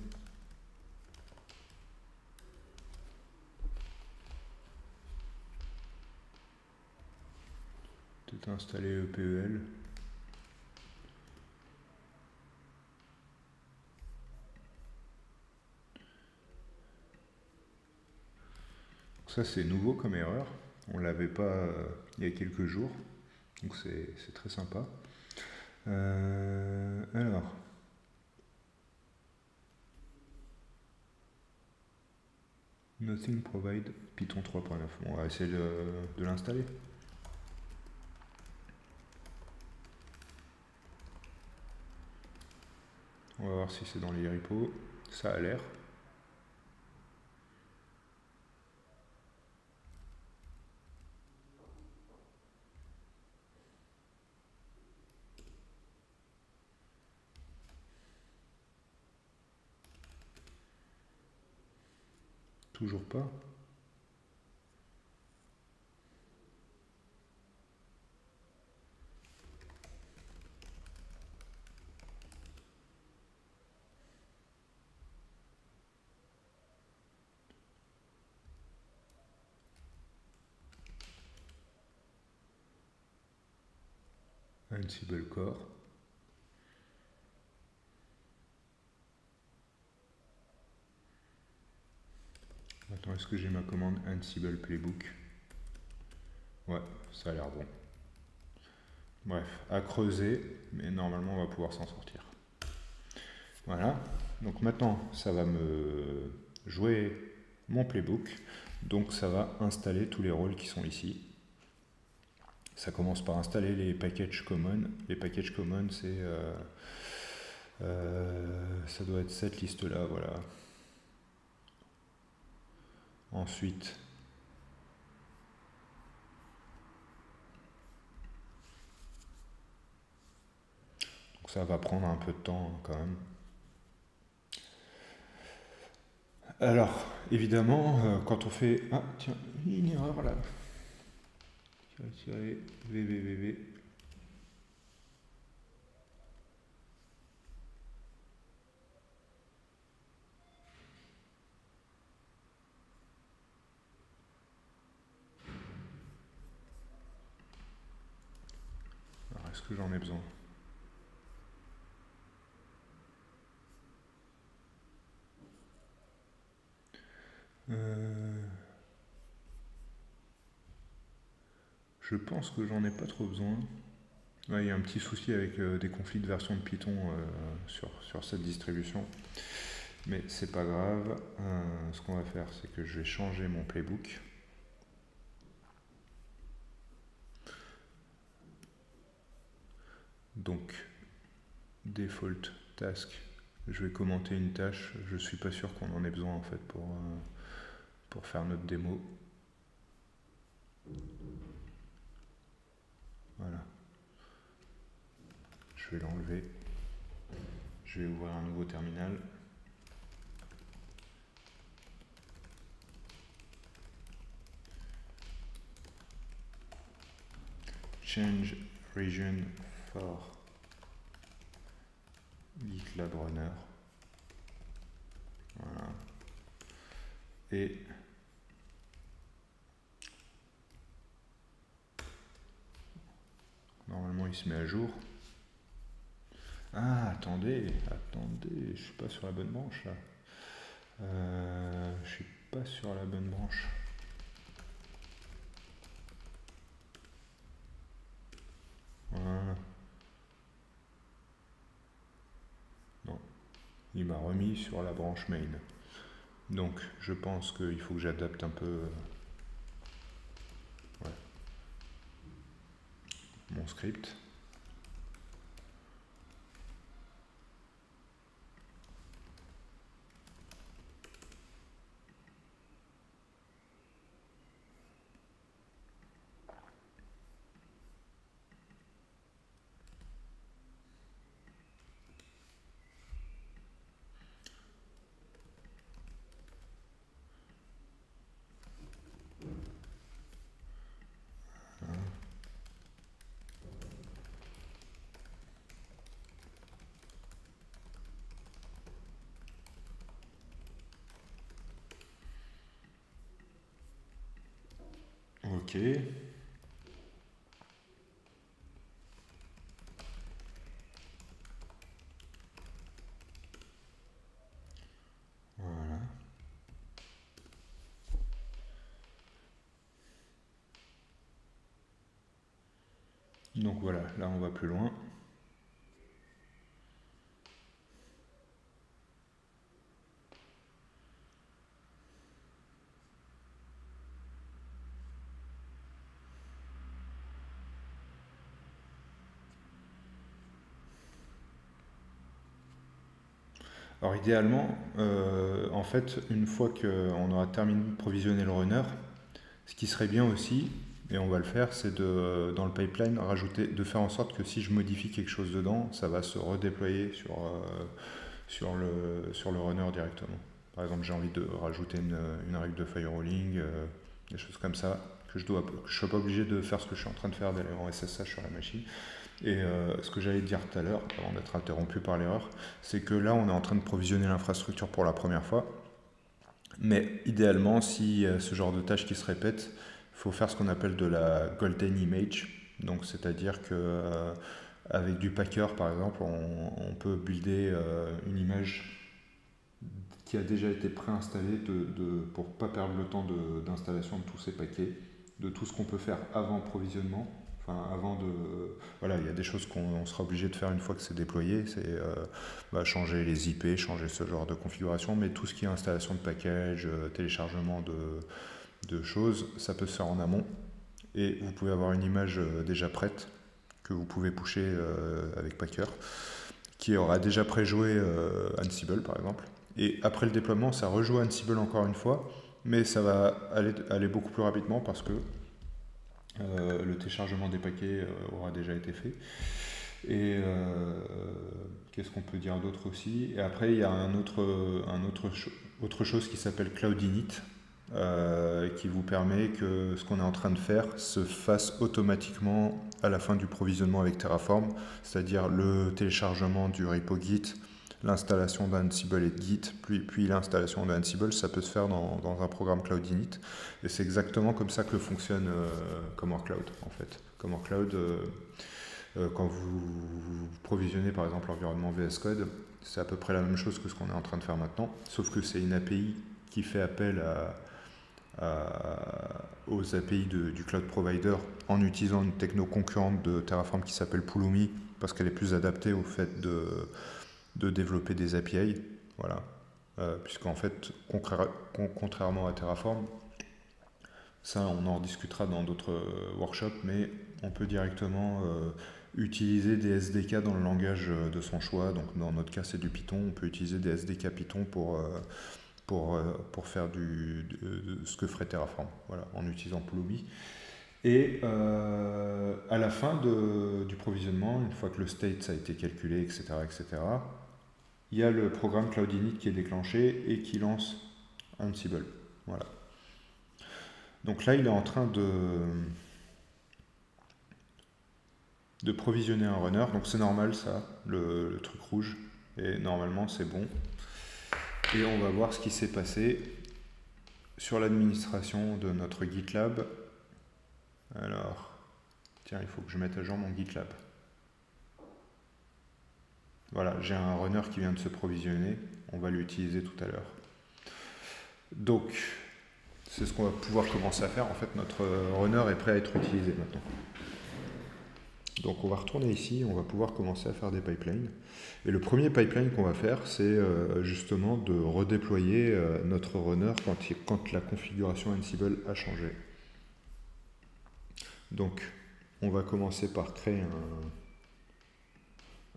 Peut-être installer EPEL. Donc ça, c'est nouveau comme erreur. On ne l'avait pas il y a quelques jours. Donc c'est très sympa. Alors. Nothing provide Python 3.9. Bon, on va essayer de l'installer. On va voir si c'est dans les repos. Ça a l'air. Toujours pas. Ansible Core. Attends, est-ce que j'ai ma commande Ansible Playbook? Ouais, ça a l'air bon. Bref, à creuser, mais normalement on va pouvoir s'en sortir. Voilà, donc maintenant ça va me jouer mon playbook, donc ça va installer tous les rôles qui sont ici. Ça commence par installer les packages common. Les packages common, c'est ça doit être cette liste là, voilà. Ensuite, donc ça va prendre un peu de temps hein, quand même. Alors, évidemment, quand on fait... Ah, tiens, une erreur là. Tirer www. Alors, est-ce que j'en ai besoin? Je pense que j'en ai pas trop besoin. Ouais, il y a un petit souci avec des conflits de version de Python sur cette distribution. Mais c'est pas grave. Ce qu'on va faire, c'est que je vais changer mon playbook. Donc, default task. Je vais commenter une tâche. Je suis pas sûr qu'on en ait besoin en fait pour faire notre démo. Voilà. Je vais l'enlever. Je vais ouvrir un nouveau terminal. Change region for GitLab Runner. Voilà. Et normalement il se met à jour. Ah, attendez, je suis pas sur la bonne branche là. Je suis pas sur la bonne branche. Voilà. Non, il m'a remis sur la branche main. Donc, je pense qu'il faut que j'adapte un peu ouais, mon script. Ok. Voilà. Donc voilà, là on va plus loin. Alors idéalement, en fait, une fois qu'on aura terminé de provisionner le runner, ce qui serait bien aussi, et on va le faire, c'est de, dans le pipeline, de faire en sorte que si je modifie quelque chose dedans, ça va se redéployer sur le runner directement. Par exemple, j'ai envie de rajouter une règle de firewalling, des choses comme ça, que je ne sois pas obligé de faire ce que je suis en train de faire, d'aller en SSH sur la machine. Et ce que j'allais dire tout à l'heure, avant d'être interrompu par l'erreur, c'est que là, on est en train de provisionner l'infrastructure pour la première fois. Mais idéalement, si ce genre de tâche qui se répète, il faut faire ce qu'on appelle de la golden image. Donc, c'est-à-dire que Avec du Packer, par exemple, on peut builder une image qui a déjà été préinstallée pour ne pas perdre le temps d'installation de tous ces paquets, de tout ce qu'on peut faire avant provisionnement. Enfin, avant de. Voilà, il y a des choses qu'on sera obligé de faire une fois que c'est déployé, c'est changer les IP, changer ce genre de configuration, mais tout ce qui est installation de package, téléchargement de choses, ça peut se faire en amont. Et vous pouvez avoir une image déjà prête que vous pouvez pusher avec Packer, qui aura déjà préjoué Ansible par exemple. Et après le déploiement, ça rejoue Ansible encore une fois, mais ça va aller beaucoup plus rapidement parce que le téléchargement des paquets aura déjà été fait. Et qu'est-ce qu'on peut dire d'autre aussi? Et après, il y a autre chose qui s'appelle Cloud Init, qui vous permet que ce qu'on est en train de faire se fasse automatiquement à la fin du provisionnement avec Terraform, c'est-à-dire le téléchargement du repo Git, l'installation d'Ansible et de Git, puis l'installation d'Ansible, ça peut se faire dans un programme Cloud Init. Et c'est exactement comme ça que fonctionne Comore Cloud, en fait. Comore Cloud, quand vous provisionnez par exemple l'environnement VS Code, c'est à peu près la même chose que ce qu'on est en train de faire maintenant, sauf que c'est une API qui fait appel aux API du cloud provider en utilisant une techno concurrente de Terraform qui s'appelle Pulumi, parce qu'elle est plus adaptée au fait de développer des API. Voilà. Puisqu'en fait, contrairement à Terraform, ça on en discutera dans d'autres workshops, mais on peut directement utiliser des SDK dans le langage de son choix. Donc dans notre cas c'est du Python, on peut utiliser des SDK Python pour faire ce que ferait Terraform, voilà, en utilisant Pulumi. Et à la fin du provisionnement, une fois que le state a été calculé, etc., il y a le programme Cloud Init qui est déclenché et qui lance Ansible. Voilà. Donc là, il est en train de provisionner un runner. Donc c'est normal ça, le truc rouge. Et normalement, c'est bon. Et on va voir ce qui s'est passé sur l'administration de notre GitLab. Alors, tiens, il faut que je mette à jour mon GitLab. Voilà, j'ai un runner qui vient de se provisionner. On va l'utiliser tout à l'heure. Donc, c'est ce qu'on va pouvoir commencer à faire. En fait, notre runner est prêt à être utilisé maintenant. Donc, on va retourner ici. On va pouvoir commencer à faire des pipelines. Et le premier pipeline qu'on va faire, c'est justement de redéployer notre runner quand la configuration Ansible a changé. Donc, on va commencer par créer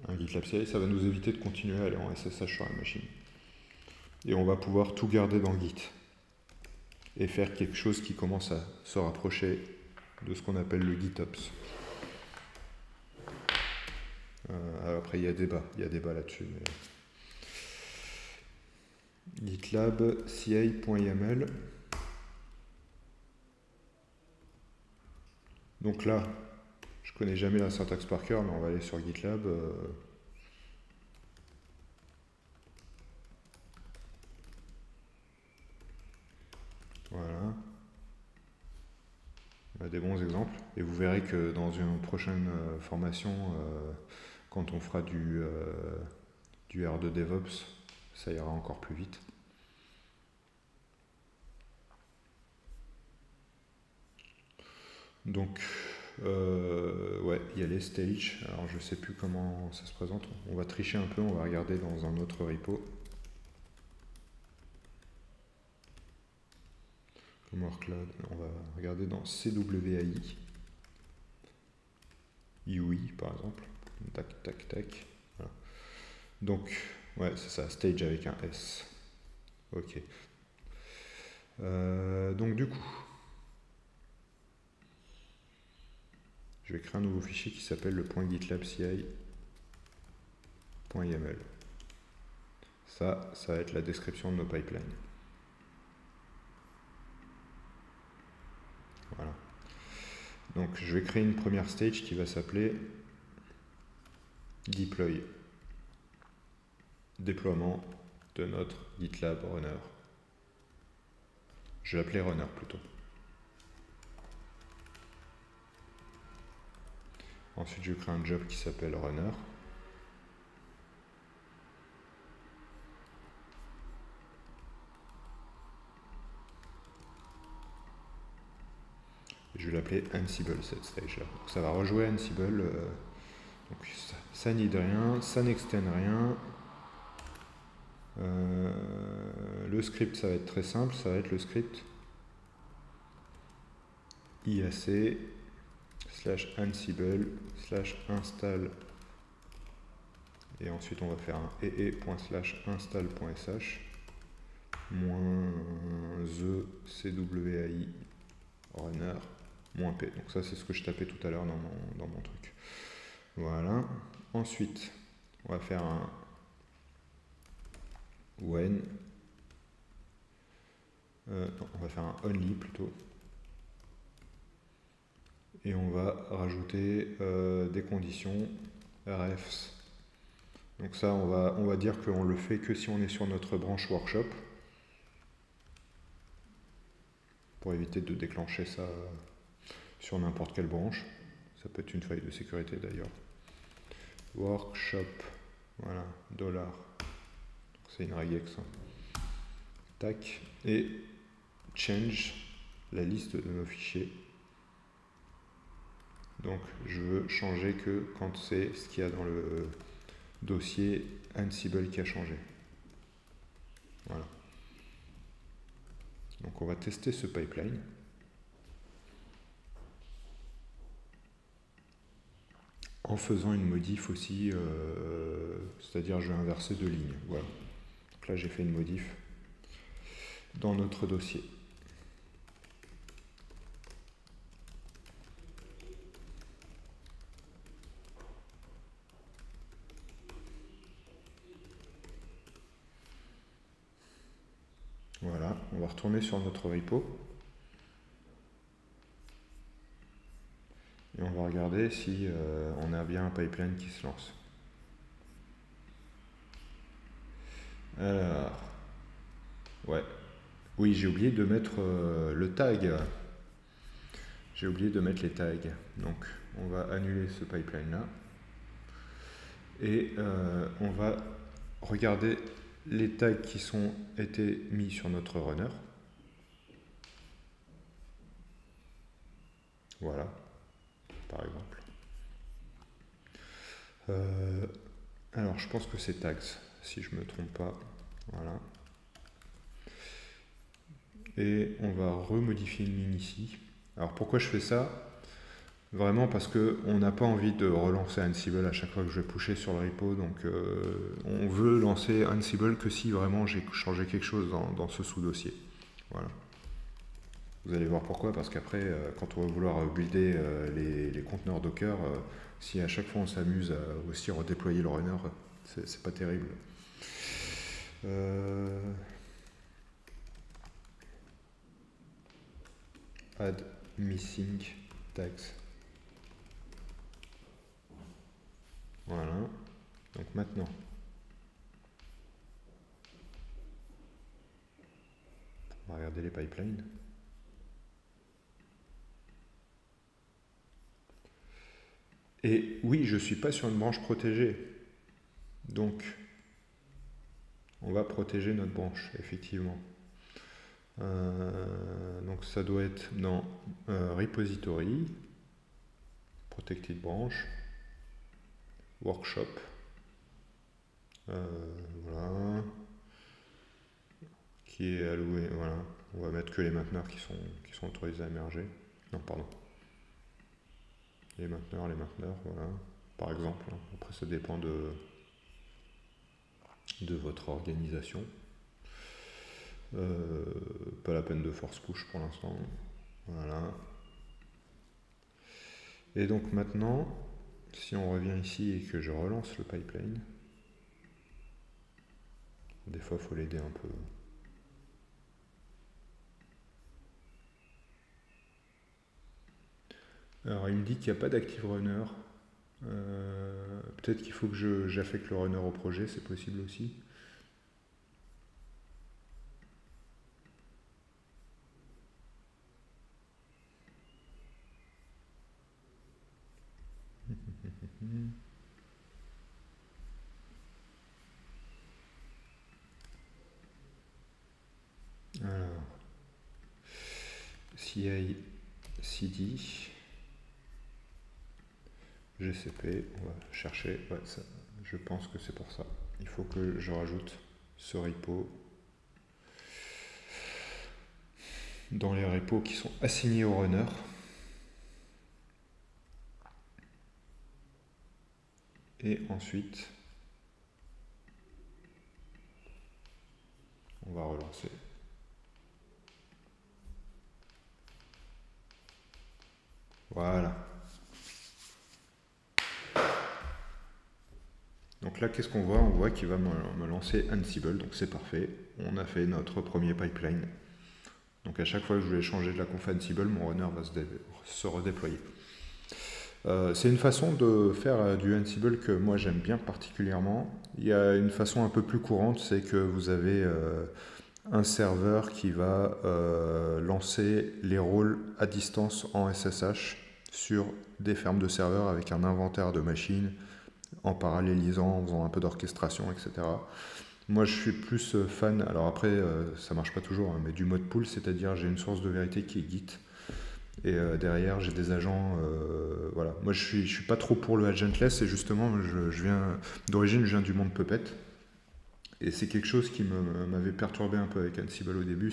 un GitLab CI. Ça va nous éviter de continuer à aller en SSH sur la machine. Et on va pouvoir tout garder dans Git. Et faire quelque chose qui commence à se rapprocher de ce qu'on appelle le GitOps. Après, il y a débat là-dessus. Mais... GitLab ci.yml. Donc là, je connais jamais la syntaxe par cœur, mais on va aller sur GitLab. Voilà. On a des bons exemples. Et vous verrez que dans une prochaine formation, quand on fera du R de DevOps, ça ira encore plus vite. Donc, ouais, il y a les stages. Alors, je sais plus comment ça se présente. On va tricher un peu, on va regarder dans un autre repo. Comore Cloud, on va regarder dans CWAI. UI, par exemple. Tac, tac, tac. Voilà. Donc, ouais, c'est ça, stage avec un S. Ok. Donc, du coup, je vais créer un nouveau fichier qui s'appelle le .gitlab ci.yml. Ça va être la description de nos pipelines. Voilà. Donc je vais créer une première stage qui va s'appeler deploy. Déploiement de notre GitLab runner. Je vais l'appeler runner plutôt. Ensuite, je crée un job qui s'appelle runner. Je vais l'appeler Ansible cette stage là. Donc ça va rejouer Ansible. Donc ça need rien, ça n'extend rien. Le script, ça va être très simple, ça va être le script IAC /Ansible /install, et ensuite on va faire un ee.install.sh -the cwai runner -p. Donc ça c'est ce que je tapais tout à l'heure dans mon truc. Voilà. Ensuite, on va faire un when, on va faire un only plutôt, et on va rajouter des conditions refs. Donc ça, on va dire qu'on le fait que si on est sur notre branche workshop, pour éviter de déclencher ça sur n'importe quelle branche. Ça peut être une faille de sécurité d'ailleurs. Workshop, voilà, $. C'est une regex. Tac, et change la liste de nos fichiers. Donc je veux changer que quand c'est ce qu'il y a dans le dossier Ansible qui a changé. Voilà. Donc on va tester ce pipeline. En faisant une modif aussi, c'est-à-dire je vais inverser 2 lignes. Voilà. Donc là j'ai fait une modif dans notre dossier. Voilà, on va retourner sur notre repo. Et on va regarder si on a bien un pipeline qui se lance. Alors, ouais. Oui, j'ai oublié de mettre le tag. J'ai oublié de mettre les tags. Donc, on va annuler ce pipeline-là. Et on va regarder les tags qui sont été mis sur notre runner. Voilà, par exemple. Alors, je pense que c'est tags, si je ne me trompe pas. Voilà. Et on va remodifier une ligne ici. Alors, pourquoi je fais ça? Vraiment parce qu'on n'a pas envie de relancer Ansible à chaque fois que je vais pusher sur le repo. Donc, on veut lancer Ansible que si vraiment j'ai changé quelque chose dans ce sous-dossier. Voilà. Vous allez voir pourquoi, parce qu'après, quand on va vouloir builder les conteneurs Docker, si à chaque fois on s'amuse à aussi redéployer le runner, c'est pas terrible. Add missing tags. Voilà. Donc maintenant, on va regarder les pipelines. Et oui, je ne suis pas sur une branche protégée. Donc, on va protéger notre branche, effectivement. Donc, ça doit être dans Repository, Protected Branch, Workshop. Voilà. Qui est alloué. Voilà. On va mettre que les mainteneurs qui sont autorisés à émerger. Non, pardon. Les mainteneurs, voilà. Par exemple. Après, ça dépend de votre organisation. Pas la peine de force push pour l'instant. Voilà. Et donc maintenant, si on revient ici et que je relance le pipeline, des fois il faut l'aider un peu. Alors il me dit qu'il n'y a pas d'active runner. Peut-être qu'il faut que j'affecte le runner au projet, c'est possible aussi. Alors, CI, CD, GCP, on va chercher, ouais, ça, je pense que c'est pour ça. Il faut que je rajoute ce repo dans les repos qui sont assignés au runner. Et ensuite, on va relancer. Voilà. Donc là, qu'est-ce qu'on voit? On voit qu'il va me lancer Ansible, donc c'est parfait. On a fait notre premier pipeline. Donc à chaque fois que je voulais changer de la conf Ansible, mon runner va se redéployer. C'est une façon de faire du Ansible que moi j'aime bien particulièrement. Il y a une façon un peu plus courante, c'est que vous avez un serveur qui va lancer les rôles à distance en SSH sur des fermes de serveurs avec un inventaire de machines, en parallélisant, en faisant un peu d'orchestration, etc. Moi, je suis plus fan, alors après, ça marche pas toujours, hein, mais du mode pool, c'est-à-dire j'ai une source de vérité qui est Git, et derrière, j'ai des agents, voilà. Moi, je suis pas trop pour le agentless, et justement, d'origine, je viens du monde Puppet, et c'est quelque chose qui m'avait perturbé un peu avec Ansible au début,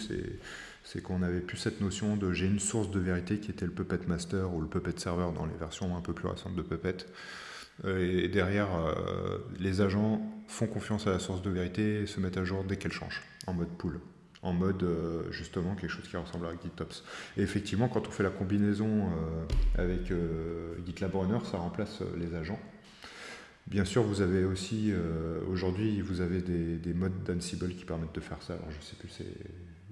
c'est qu'on n'avait plus cette notion de j'ai une source de vérité qui était le Puppet Master ou le Puppet Server dans les versions un peu plus récentes de Puppet. Et derrière, les agents font confiance à la source de vérité et se mettent à jour dès qu'elle change, en mode pool, en mode justement quelque chose qui ressemble à GitOps. Et effectivement, quand on fait la combinaison avec GitLab Runner, ça remplace les agents. Bien sûr, vous avez aussi, aujourd'hui, vous avez des modes d'Ansible qui permettent de faire ça. Alors, je sais plus,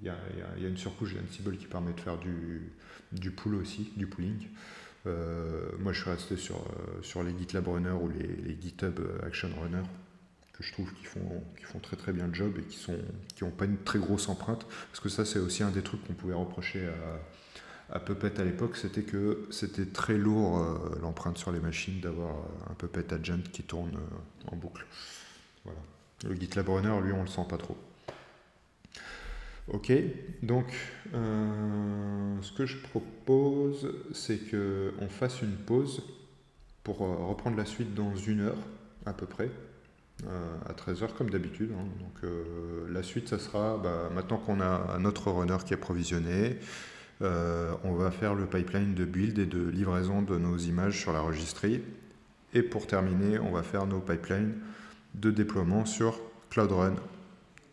il y a une surcouche d'Ansible qui permet de faire du pool aussi, du pooling. Moi, je suis resté sur les GitLab Runner ou les GitHub Action Runner, que je trouve qui font très très bien le job et qui n'ont pas une très grosse empreinte. Parce que ça, c'est aussi un des trucs qu'on pouvait reprocher à Puppet à l'époque, c'était que c'était très lourd l'empreinte sur les machines d'avoir un Puppet Agent qui tourne en boucle. Voilà. Le GitLab Runner, lui, on le sent pas trop. Ok, donc ce que je propose, c'est qu'on fasse une pause pour reprendre la suite dans 1 heure à peu près, à 13h comme d'habitude. Hein. Donc la suite, ça sera, maintenant qu'on a notre runner qui est provisionné, on va faire le pipeline de build et de livraison de nos images sur la registry. Et pour terminer, on va faire nos pipelines de déploiement sur Cloud Run.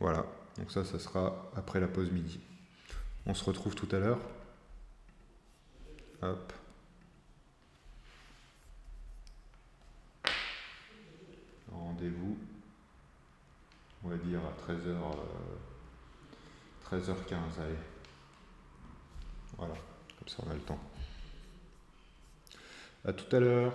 Voilà. Donc ça sera après la pause midi. On se retrouve tout à l'heure. Hop. Rendez-vous, on va dire à 13h15, allez. Voilà, comme ça on a le temps. À tout à l'heure.